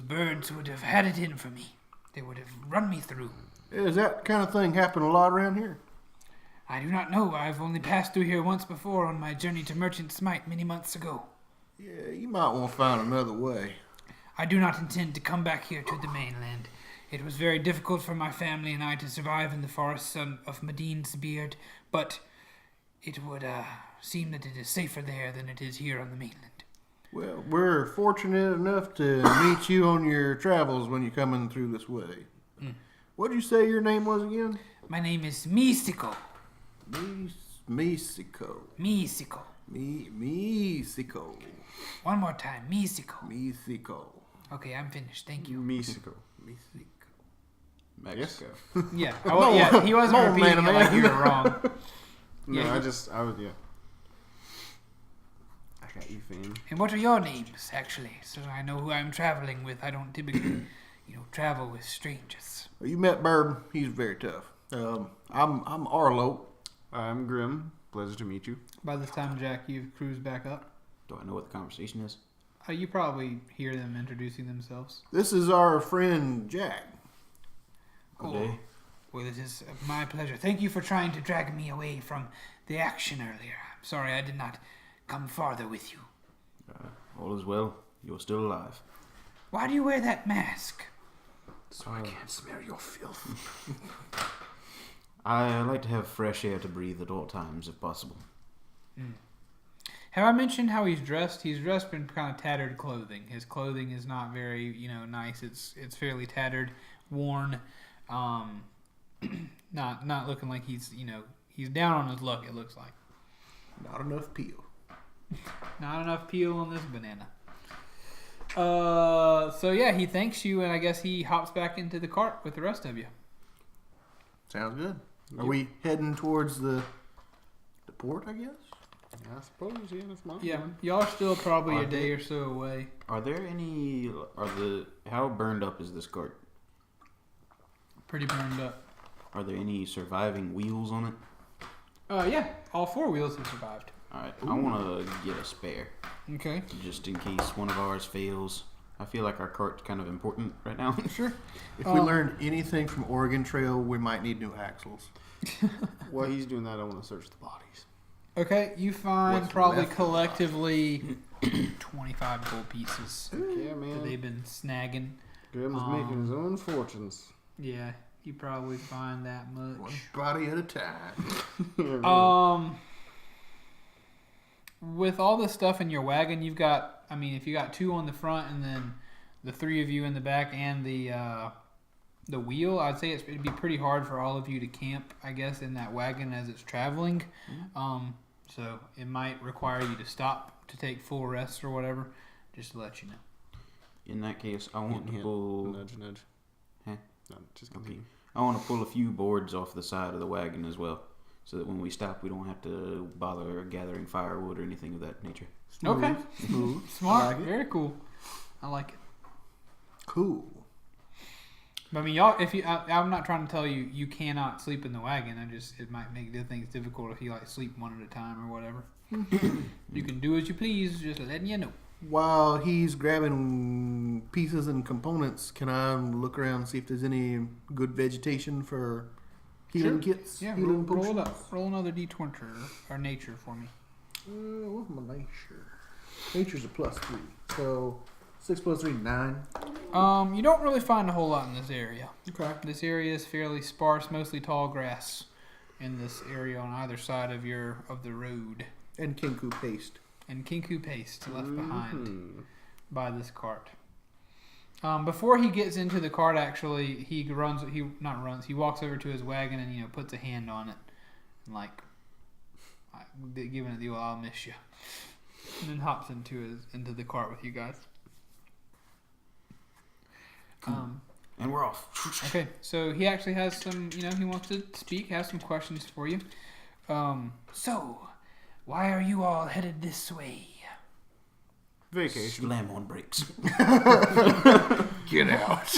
birds would have had it in for me. They would have run me through. Is that kind of thing happen a lot around here? I do not know. I've only passed through here once before on my journey to Merchant Smite many months ago. Yeah, you might want to find another way. I do not intend to come back here to the mainland. It was very difficult for my family and I to survive in the forests of Mediene's beard, but it would seem that it is safer there than it is here on the mainland. Well, we're fortunate enough to meet you on your travels when you're coming through this way. What did you say your name was again? My name is Meesikko. Meesikko. Meesikko. Meesikko. One more time, Meesikko. Meesikko. Okay, I'm finished. Thank you. Meesikko. Mexico. Yeah. He wasn't Come on, repeating man, it like man. you were wrong. No, Yeah, I was, yeah. I got you, fam. And what are your names, actually? So I know who I'm traveling with. I don't typically, travel with strangers. Well, you met Bird. He's very tough. I'm Arlo. I'm Grim. Pleasure to meet you. By this time, Jack, you've cruised back up. Do I know what the conversation is? You probably hear them introducing themselves. This is our friend Jack. Good day. Well, it is my pleasure. Thank you for trying to drag me away from the action earlier. I'm sorry I did not come farther with you. All is well. You're still alive. Why do you wear that mask? So I can't smell your filth. I like to have fresh air to breathe at all times, if possible. Have I mentioned how he's dressed? He's dressed in kind of tattered clothing. His clothing is not very, nice. It's fairly tattered, worn. Not looking like he's down on his luck. It looks like Not enough peel. not enough peel on this banana. So yeah, he thanks you, and I guess he hops back into the cart with the rest of you. Sounds good. Are we heading towards the port, I guess? I suppose, yeah, that's mine. Yeah, y'all are still probably Are a day or so away. How burned up is this cart? Pretty burned up. Are there any surviving wheels on it? Yeah, all four wheels have survived. Alright, I want to get a spare, Okay. just in case one of ours fails. I feel like our cart's kind of important right now. Sure. If we learned anything from Oregon Trail, we might need new axles. While he's doing that, I want to search the bodies. Okay, you find What's probably left? collectively 25 gold pieces Yeah, that man. they've been snagging. Grim is making his own fortunes. Yeah, you probably find that One much. body at a time. With all this stuff in your wagon, you've got, if you got two on the front and then the three of you in the back and the wheel, I'd say it'd be pretty hard for all of you to camp, I guess, in that wagon as it's traveling. So it might require you to stop to take full rest or whatever, just to let you know. In that case, I want to Hint, pull... Nudge, nudge. Huh? No, just Okay. continue. I want to pull a few boards off the side of the wagon as well, so that when we stop, we don't have to bother gathering firewood or anything of that nature. Okay. Smooth. Smart. I like it. Very cool. I like it. Cool. But y'all, I'm not trying to tell you you cannot sleep in the wagon. It might make the things difficult if you sleep one at a time or whatever. You can do as you please, just letting you know. While he's grabbing pieces and components, can I look around and see if there's any good vegetation for healing kits? Yeah, healing roll it potions? up. Roll another d20 or nature for me. What's my nature? Nature's a +3. So 6 + 3, 9. You don't really find a whole lot in this area. Okay. This area is fairly sparse, mostly tall grass in this area on either side of the road. And Kinku paste. And Kinku paste left behind Mhm. by this cart. Before he gets into the cart, actually, he walks over to his wagon and puts a hand on it, and giving it the old "I'll miss you," and then hops into the cart with you guys. And we're off. Okay, so he actually has some, he wants to speak, has some questions for you. So, why are you all headed this way? Vacation. Slam on brakes. Get out.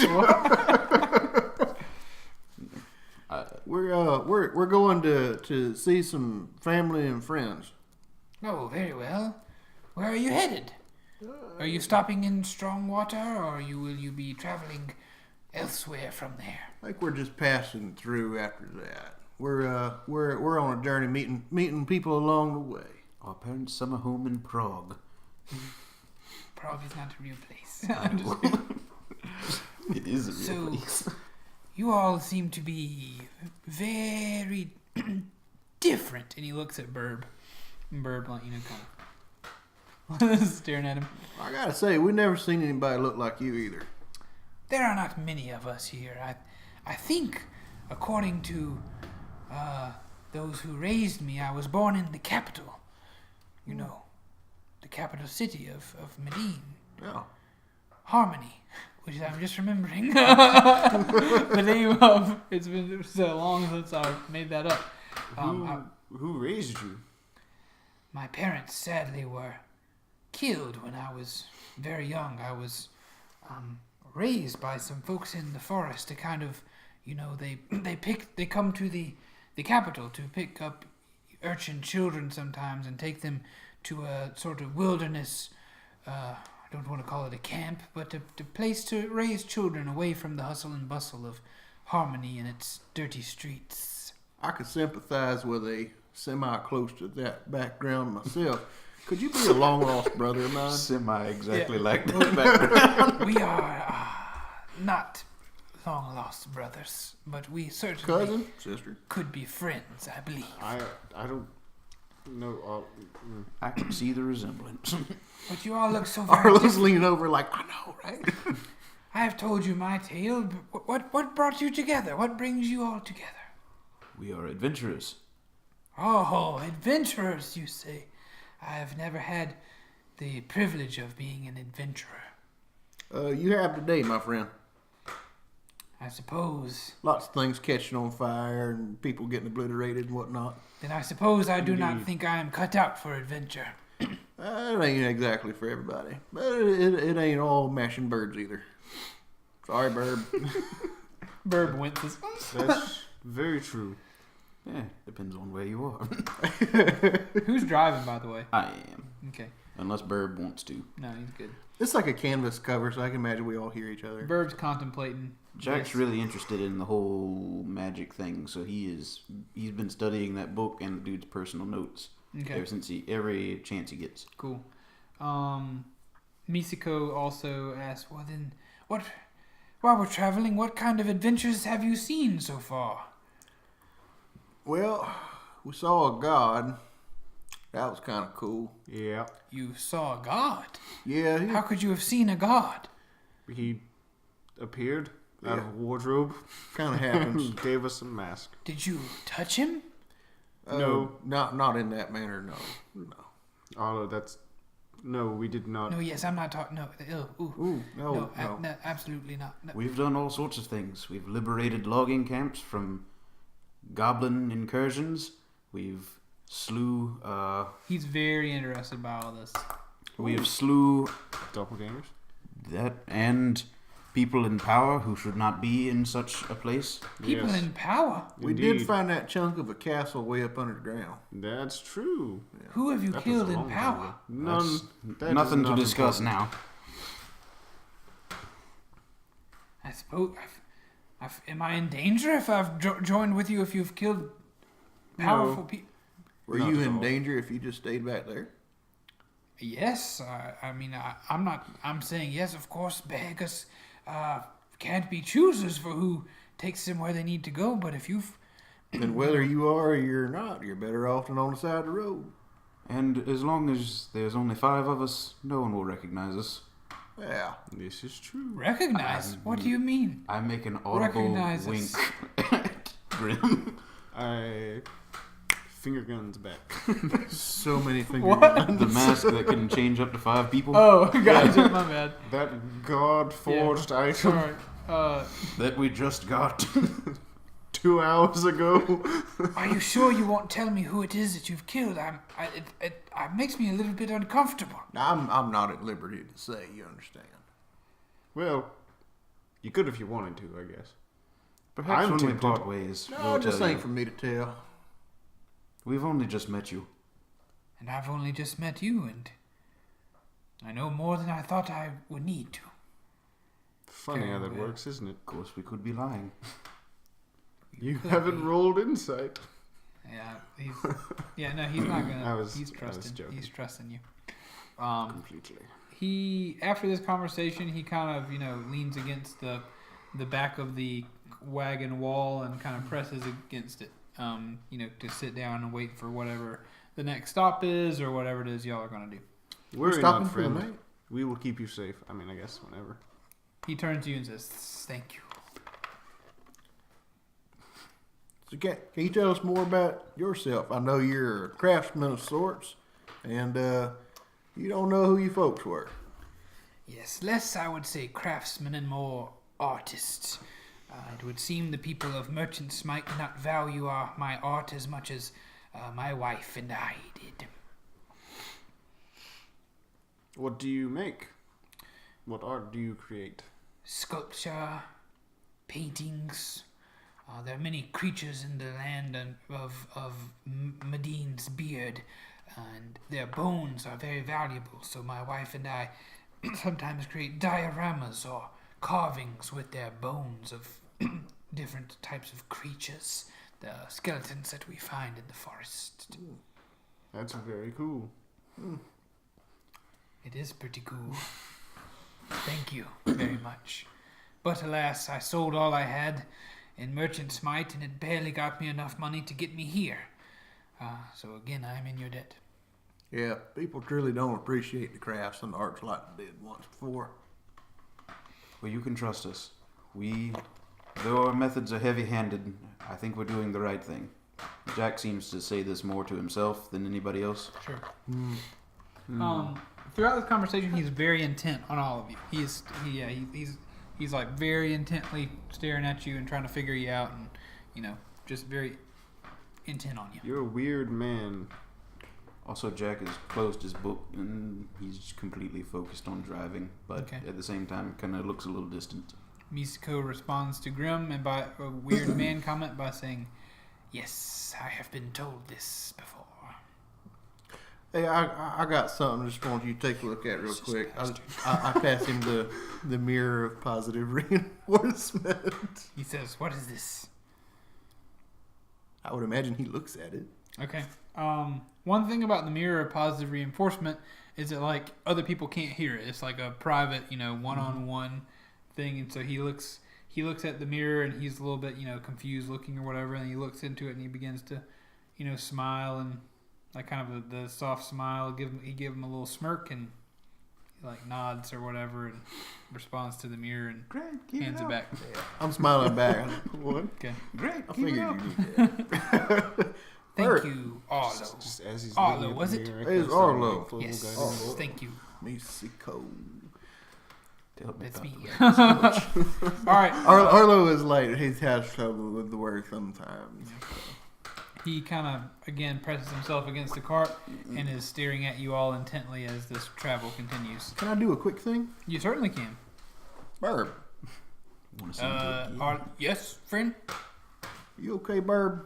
We're going to see some family and friends. Oh, very well. Where are you headed? Are you stopping in Strongwater, or will you be traveling elsewhere from there? I think we're just passing through after that. We're on a journey meeting people along the way. Our parents' summer home in Prague. Probably is not a real place. I'm just kidding. It is a real So- place. You all seem to be very different. And he looks at Burb. And Burb, like, kind of staring at him. I gotta say, we never seen anybody look like you either. There are not many of us here. I think, according to those who raised me, I was born in the capital. You know, the capital city of Mediene. Yeah. Harmony, which I'm just remembering the name of. It's been so long since I made that up. Who raised you? My parents sadly were killed when I was very young. I was raised by some folks in the forest to kind of, they come to the capital to pick up urchin children sometimes and take them to a sort of wilderness. I don't want to call it a camp, but a place to raise children away from the hustle and bustle of Harmony and its dirty streets. I could sympathize with a semi-close to that background myself. Could you be a long-lost brother of mine? Semi exactly like that background. We are not long-lost brothers, but we certainly Cousin? Sister? could be friends, I believe. I don't know. I can see the resemblance. But you all look so very Arlo's different. leaning over like, I know, right? I have told you my tale. But what brought you together? What brings you all together? We are adventurers. Oh, adventurers, you say. I have never had the privilege of being an adventurer. You have today, my friend. I suppose. Lots of things catching on fire and people getting obliterated and whatnot. Then I suppose I do not Indeed. think I am cut out for adventure. It ain't exactly for everybody. But it ain't all mashing birds either. Sorry, Burb. Burb winces. That's very true. Yeah, depends on where you are. Who's driving, by the way? I am. Okay. Unless Burb wants to. No, he's good. It's like a canvas cover, so I can imagine we all hear each other. Burb's contemplating. Jack's this. really interested in the whole magic thing, so he's been studying that book and the dude's personal notes Okay. ever since every chance he gets. Cool. Meesikko also asked, Well then, while we're traveling, what kind of adventures have you seen so far? Well, we saw a god. That was kind of cool. Yeah. You saw a god. Yeah, How could you have seen a god? He appeared out Yeah. of a wardrobe, kind of happens. gave us a mask. Did you touch him? No. Not in that manner. No. Arlo, no, we did not. No, yes, I'm not talking. No, ooh. Ooh, no. No, absolutely not. No. We've done all sorts of things. We've liberated logging camps from goblin incursions. We've slew he's very interested by all this. we've slew Doppelgangers? that and people in power who should not be in such a place. People Yes. in power. We Indeed. did find that chunk of a castle way up underground. That's true. Who have you That was killed a in long time power? ago. None. That's That nothing is to not discuss important. now. I suppose. Am I in danger if I've joined with you? If you've killed powerful people? Were Not you at in all. danger if you just stayed back there? Yes. I'm not. I'm saying yes. Of course, beggars can't be choosers for who takes them where they need to go. But if you've And whether you are or you're not, you're better off than on the side of the road. And as long as there's only 5 of us, no one will recognize us. Yeah. This is true. recognize, what do you mean? I make an audible Recognize wink us. at Grim. I finger guns back. So many fingers. What? The mask that can change up to 5 people. Oh, gotcha. My bad. That god forged item Sorry. That we just got. 2 hours ago. Are you sure you won't tell me who it is that you've killed? It makes me a little bit uncomfortable. I'm not at liberty to say, you understand. Well, you could if you wanted to, I guess. Perhaps I'm when we tempted. part ways, No, we'll this tell ain't you. for me to tell. We've only just met you. And I've only just met you, and I know more than I thought I would need to. Funny how that Very works, isn't it? Of course, we could be lying. You Could haven't be. rolled insight. Yeah, he's not gonna. I was he's joking. trusting. He's trusting you. Completely. he after this conversation, he kind of leans against the back of the wagon wall and kind of presses against it. To sit down and wait for whatever the next stop is or whatever it is y'all are gonna do. We're stopping not for the friend. night. We will keep you safe. I mean, I guess whenever. He turns to you and says, "Thank you." So can you tell us more about yourself? I know you're a craftsman of sorts, and you don't know who you folks were. Yes, less I would say craftsman and more artist. It would seem the people of Merchants might not value my art as much as my wife and I did. What do you make? What art do you create? Sculpture, paintings. There are many creatures in the land of Mediene's beard, and their bones are very valuable, so my wife and I sometimes create dioramas or carvings with their bones of different types of creatures, the skeletons that we find in the forest. That's very cool. It is pretty cool. Thank you very much. But alas, I sold all I had in Merchant's Might, and it barely got me enough money to get me here. So again, I'm in your debt. Yeah, people truly don't appreciate the crafts and arts like they did once before. Well, you can trust us. Though our methods are heavy-handed, I think we're doing the right thing. Jack seems to say this more to himself than anybody else. Sure. Throughout this conversation, he's very intent on all of you. He's like very intently staring at you and trying to figure you out, and just very intent on you. You're a weird man. Also, Jack has closed his book and he's completely focused on driving, but Okay. at the same time, kind of looks a little distant. Meesikko responds to Grim and by a weird man comment by saying, Yes, I have been told this before. Hey, I got something I just want you to take a look at real quick. I pass him the mirror of positive reinforcement. He says, what is this? I would imagine he looks at it. Okay. One thing about the mirror of positive reinforcement is that like other people can't hear it. It's like a private, one-on-one thing, and so he looks at the mirror and he's a little bit, confused looking or whatever, and he looks into it and he begins to, smile and like kind of the soft smile. He give him a little smirk and he like nods or whatever and responds to the mirror and hands it back. Yeah, I'm smiling back. What? Okay. Great, I figured you did that. Thank you, Arlo. Just as he's Arlo, looking at was the it? mirror, I It is cast a Arlo. full Yes, guidance. Arlo. thank you. Meesikko. That's me. All right. Arlo is late. He has trouble with the word sometimes. He kind of, again, presses himself against the cart and is staring at you all intently as this travel continues. Can I do a quick thing? You certainly can. Burb, Want to see him do it again? Yes, friend? you okay, Burb?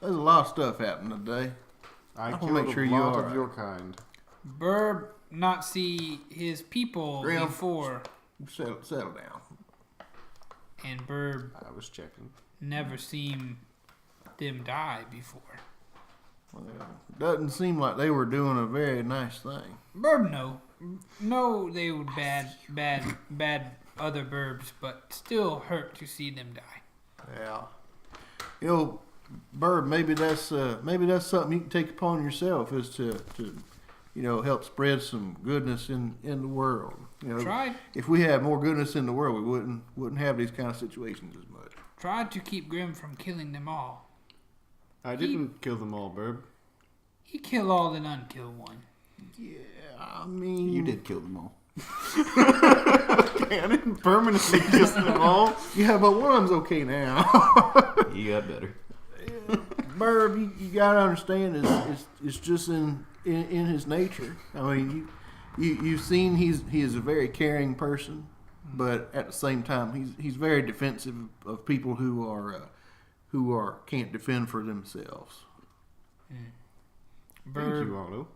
There's a lot of stuff happening today. I I'll killed make sure a you lot are of your kind. Burb not see his people Grim. before, Settle down. and Burb I was checking. never seen them die before. Well, doesn't seem like they were doing a very nice thing. Burb no, they were bad other Burbs, but still hurt to see them die. Yeah. Burb, maybe that's something you can take upon yourself, is to help spread some goodness in the world. Tried If we had more goodness in the world, we wouldn't have these kind of situations as much. Tried to keep Grim from killing them all. I didn't kill them all, Burb. He kill all and unkill one. Yeah, I mean, You did kill them all. I didn't permanently kill them all. Yeah, but one of them's okay now. You got better. Burb, you gotta understand, it's just in his nature. I mean, you've seen he is a very caring person, but at the same time, he's very defensive of people who are can't defend for themselves. Thank you, Arlo.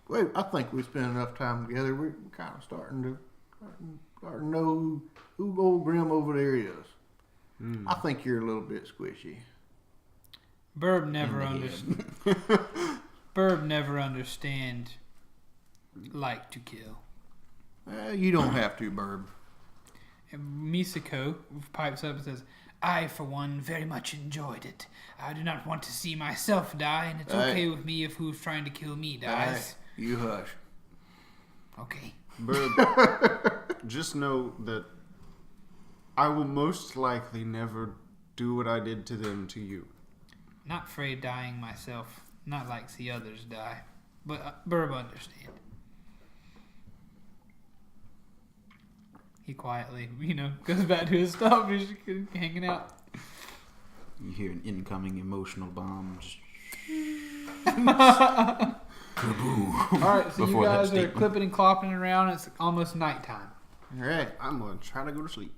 Well, I think we spent enough time together. We're kind of starting to know who old Grim over there is. I think you're a little bit squishy. Burb never understand like to kill. You don't have to, Burb. And Meesikko pipes up and says, I, for one, very much enjoyed it. I do not want to see myself die, and it's okay with me if who's trying to kill me dies. You hush. Okay. Burb, just know that I will most likely never do what I did to them to you. Not afraid dying myself. Not like see others die. But Burb understand. He quietly, goes back to his stuff. He's just hanging out. You hear an incoming emotional bomb. Just All right, so you Before that guys are statement. clipping and clopping around. It's almost nighttime. All right. I'm gonna try to go to sleep.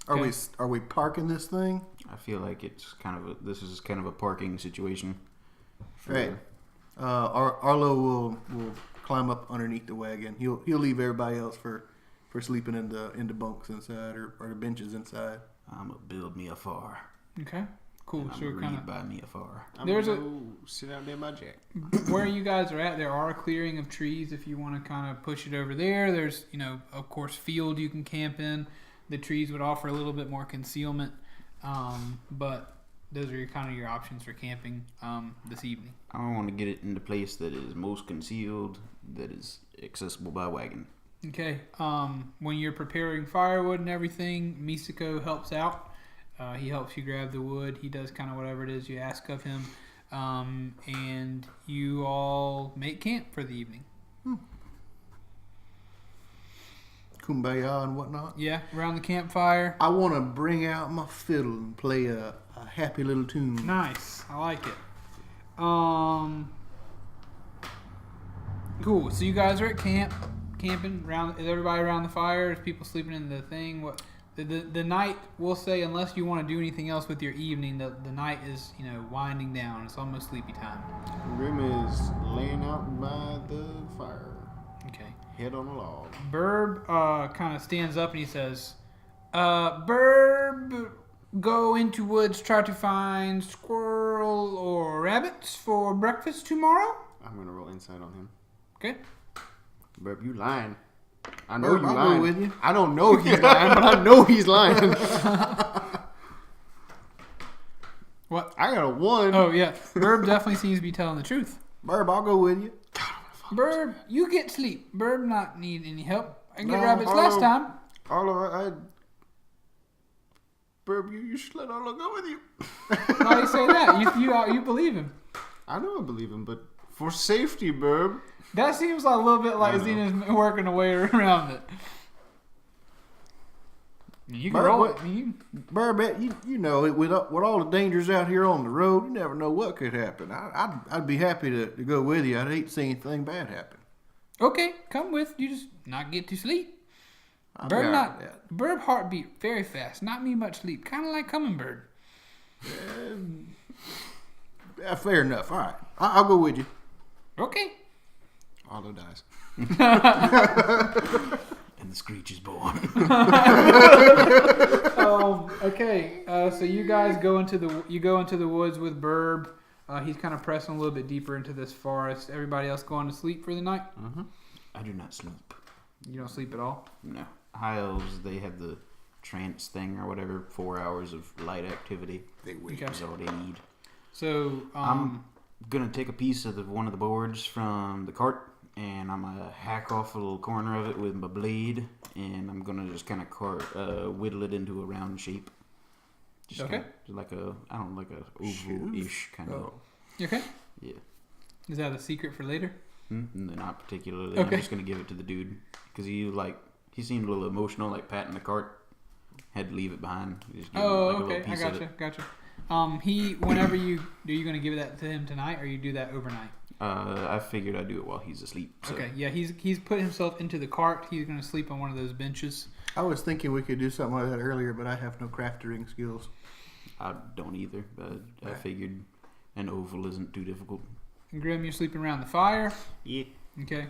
Okay. Are we parking this thing? I feel like this is kind of a parking situation. Right. Arlo will climb up underneath the wagon. He'll leave everybody else for sleeping in the bunks inside or the benches inside. I'm gonna build me a fire. Okay, cool. And So I'm we're gonna kind of buy me a fire. I'm There's gonna go sit out there by Jack. where you guys are at. There are a clearing of trees if you want to kind of push it over there. There's of course field you can camp in. The trees would offer a little bit more concealment, but those are your options for camping this evening. I want to get it in the place that is most concealed, that is accessible by wagon. Okay. When you're preparing firewood and everything, Meesikko helps out. He helps you grab the wood. He does kind of whatever it is you ask of him. And you all make camp for the evening. Kumbaya and whatnot. Yeah, around the campfire. I want to bring out my fiddle and play a happy little tune. Nice. I like it. Cool. So you guys are at camping around. Is everybody around the fire? Is people sleeping in the thing? What? The night, we'll say, unless you want to do anything else with your evening, the night is winding down. It's almost sleepy time. Grim is laying out by the fire, Okay. head on a log. Burb kind of stands up and he says, Burb, go into woods, try to find squirrel or rabbits for breakfast tomorrow. I'm gonna roll insight on him. Okay. Burp, you lying. I know Burp, you I'll lying. go with you. I don't know he's lying, but I know he's lying. What? I got a 1. Oh, yeah. Burb definitely seems to be telling the truth. Burb, I'll go with you. Burb, you get sleep. Burb not need any help. I get No, rabbits Arlo. last time. Arlo, Burp, you should let Arlo go with you. Why do you say that? You believe him. I know I believe him, but for safety, Burb. That seems like a little bit like I know. Zenas working a way around it. You can Burb, roll what- it. You, Burb, you know it with all the dangers out here on the road. You never know what could happen. I'd be happy to go with you. I'd hate to see anything bad happen. okay, come with. You just not get to sleep. I'll be Burb all not. right with Burb heartbeat very fast. Not me much sleep. Kind of like Hummingbird. that. Yeah, fair enough. All right, I'll go with you. Okay. Arlo dies. And the screech is born. Okay. So you guys go into the woods with Burb. He's kind of pressing a little bit deeper into this forest. Everybody else going to sleep for the night? I do not sleep. You don't sleep at all? No. High elves, they have the trance thing or whatever, 4 hours of light activity. Okay. Is all they need. So I'm gonna take a piece of one of the boards from the cart, and I'm gonna hack off a little corner of it with my blade, and I'm gonna just kind of whittle it into a round shape. Just Okay. kinda like a oval-ish kind of. Oh. you okay? Yeah. Is that a secret for later? Not particularly. Okay. I'm just gonna give it to the dude because he seemed a little emotional, like patting the cart. Had to leave it behind. Just give him, Oh, like, a okay. little I piece of it. gotcha. Whenever are you going to give that to him tonight, or you do that overnight? I figured I'd do it while he's asleep. So. Okay. Yeah, he's put himself into the cart. He's going to sleep on one of those benches. I was thinking we could do something like that earlier, but I have no craftering skills. I don't either, but I figured an oval isn't too difficult. And Grim, you're sleeping around the fire. Yeah. Okay.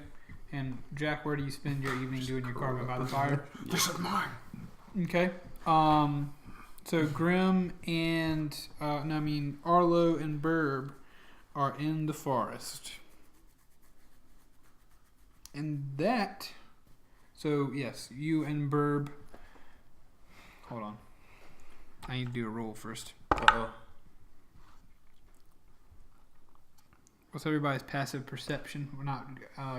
And Jack, where do you spend your evening doing your carving by the fire? This is mine. Okay. So Grim and Arlo and Burb are in the forest. And that. So yes, you and Burb. Hold on. I need to do a roll first. What's everybody's passive perception? We're not.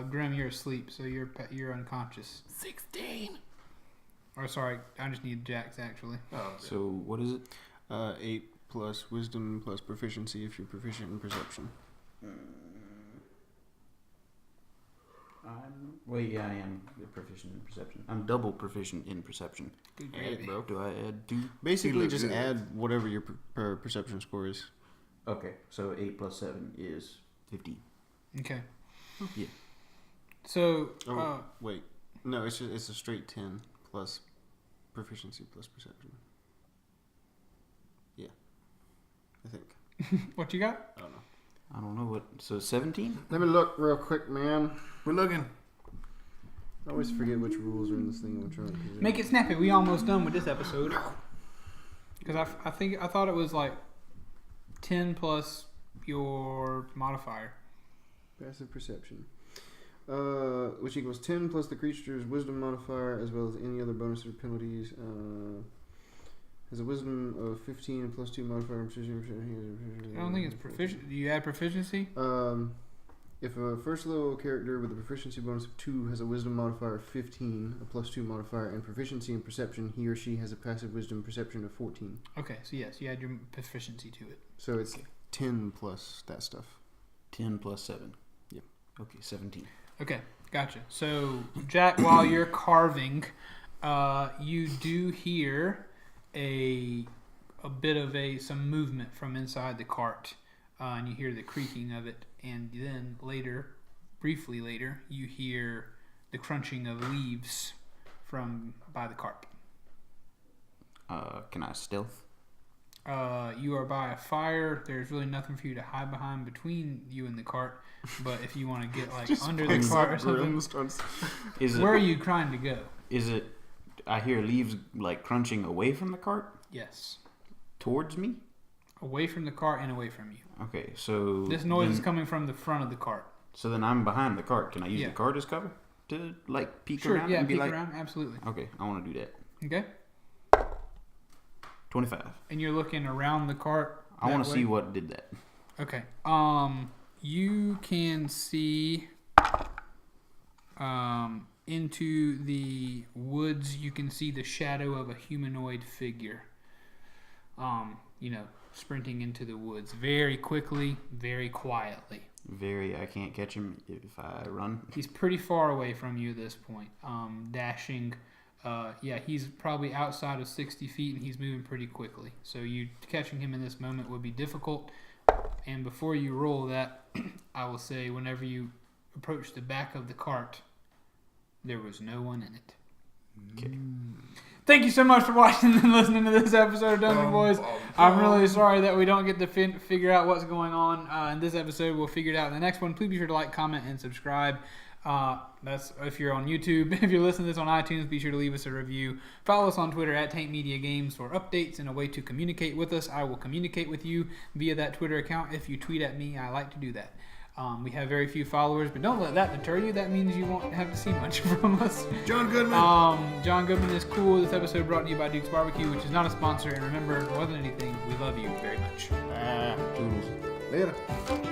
Grim, you're asleep, so you're unconscious. 16. Or sorry, I just need Jack's actually. Oh, So what is it? 8 plus wisdom plus proficiency if you're proficient in perception. Yeah, I am proficient in perception. I'm double proficient in perception. Good Add it, gravy. bro. Do I add 2? Basically, just add whatever your perception score is. Okay, so 8 plus 7 is 15. Okay. Yeah. So. Wait. No, it's a straight 10 plus proficiency plus perception. Yeah. I think. What you got? I don't know. I don't know what. So 17? Let me look real quick, man. we're looking. I always forget which rules are in this thing. I'm trying to Make it snappy. We almost done with this episode. Because I thought it was like 10 plus your modifier. Passive perception. Which equals 10 plus the creature's wisdom modifier as well as any other bonuses or penalties. Has a wisdom of 15 plus 2 modifier. I don't think it's proficient. Do you add proficiency? If a first level character with a proficiency bonus of 2 has a wisdom modifier of 15, a plus 2 modifier, and proficiency in perception, he or she has a passive wisdom perception of 14. Okay, so yes, you add your proficiency to it. So it's 10 plus that stuff. 10 plus 7. Yep. Okay, 17. Okay, gotcha. So, Jack, while you're carving, you do hear a bit of some movement from inside the cart, and you hear the creaking of it, and then briefly later, you hear the crunching of leaves from by the cart. Can I stealth? You are by a fire. There's really nothing for you to hide behind between you and the cart. But if you want to get like under the cart or something, where are you trying to go? Is it? I hear leaves like crunching away from the cart Yes, towards me. away from the cart and away from you. Okay, so This noise is coming from the front of the cart. So then I'm behind the cart. Can I use Yeah. the cart as cover to like peek Sure, around yeah, and be peek like, around, absolutely. okay, I want to do that. Okay, 25. and you're looking around the cart. I want that to way? see what did that. Okay. You can see into the woods. You can see the shadow of a humanoid figure. Sprinting into the woods very quickly, very quietly. I can't catch him if I run. He's pretty far away from you at this point. Dashing. He's probably outside of 60 feet, and he's moving pretty quickly. So you catching him in this moment would be difficult. And before you roll that, I will say whenever you approach the back of the cart, there was no one in it. Okay. Thank you so much for watching and listening to this episode of Dungeon Boys. I'm really sorry that we don't get to figure out what's going on in this episode. We'll figure it out in the next one. Please be sure to like, comment, and subscribe. That's if you're on YouTube. If you're listening to this on iTunes, be sure to leave us a review. Follow us on Twitter at Taint Media Games for updates and a way to communicate with us. I will communicate with you via that Twitter account. If you tweet at me, I like to do that. We have very few followers, but don't let that deter you. That means you won't have to see much from us. John Goodman. John Goodman is cool. This episode brought to you by Duke's Barbecue, which is not a sponsor. And remember, more than anything, we love you very much. Toodles. Later.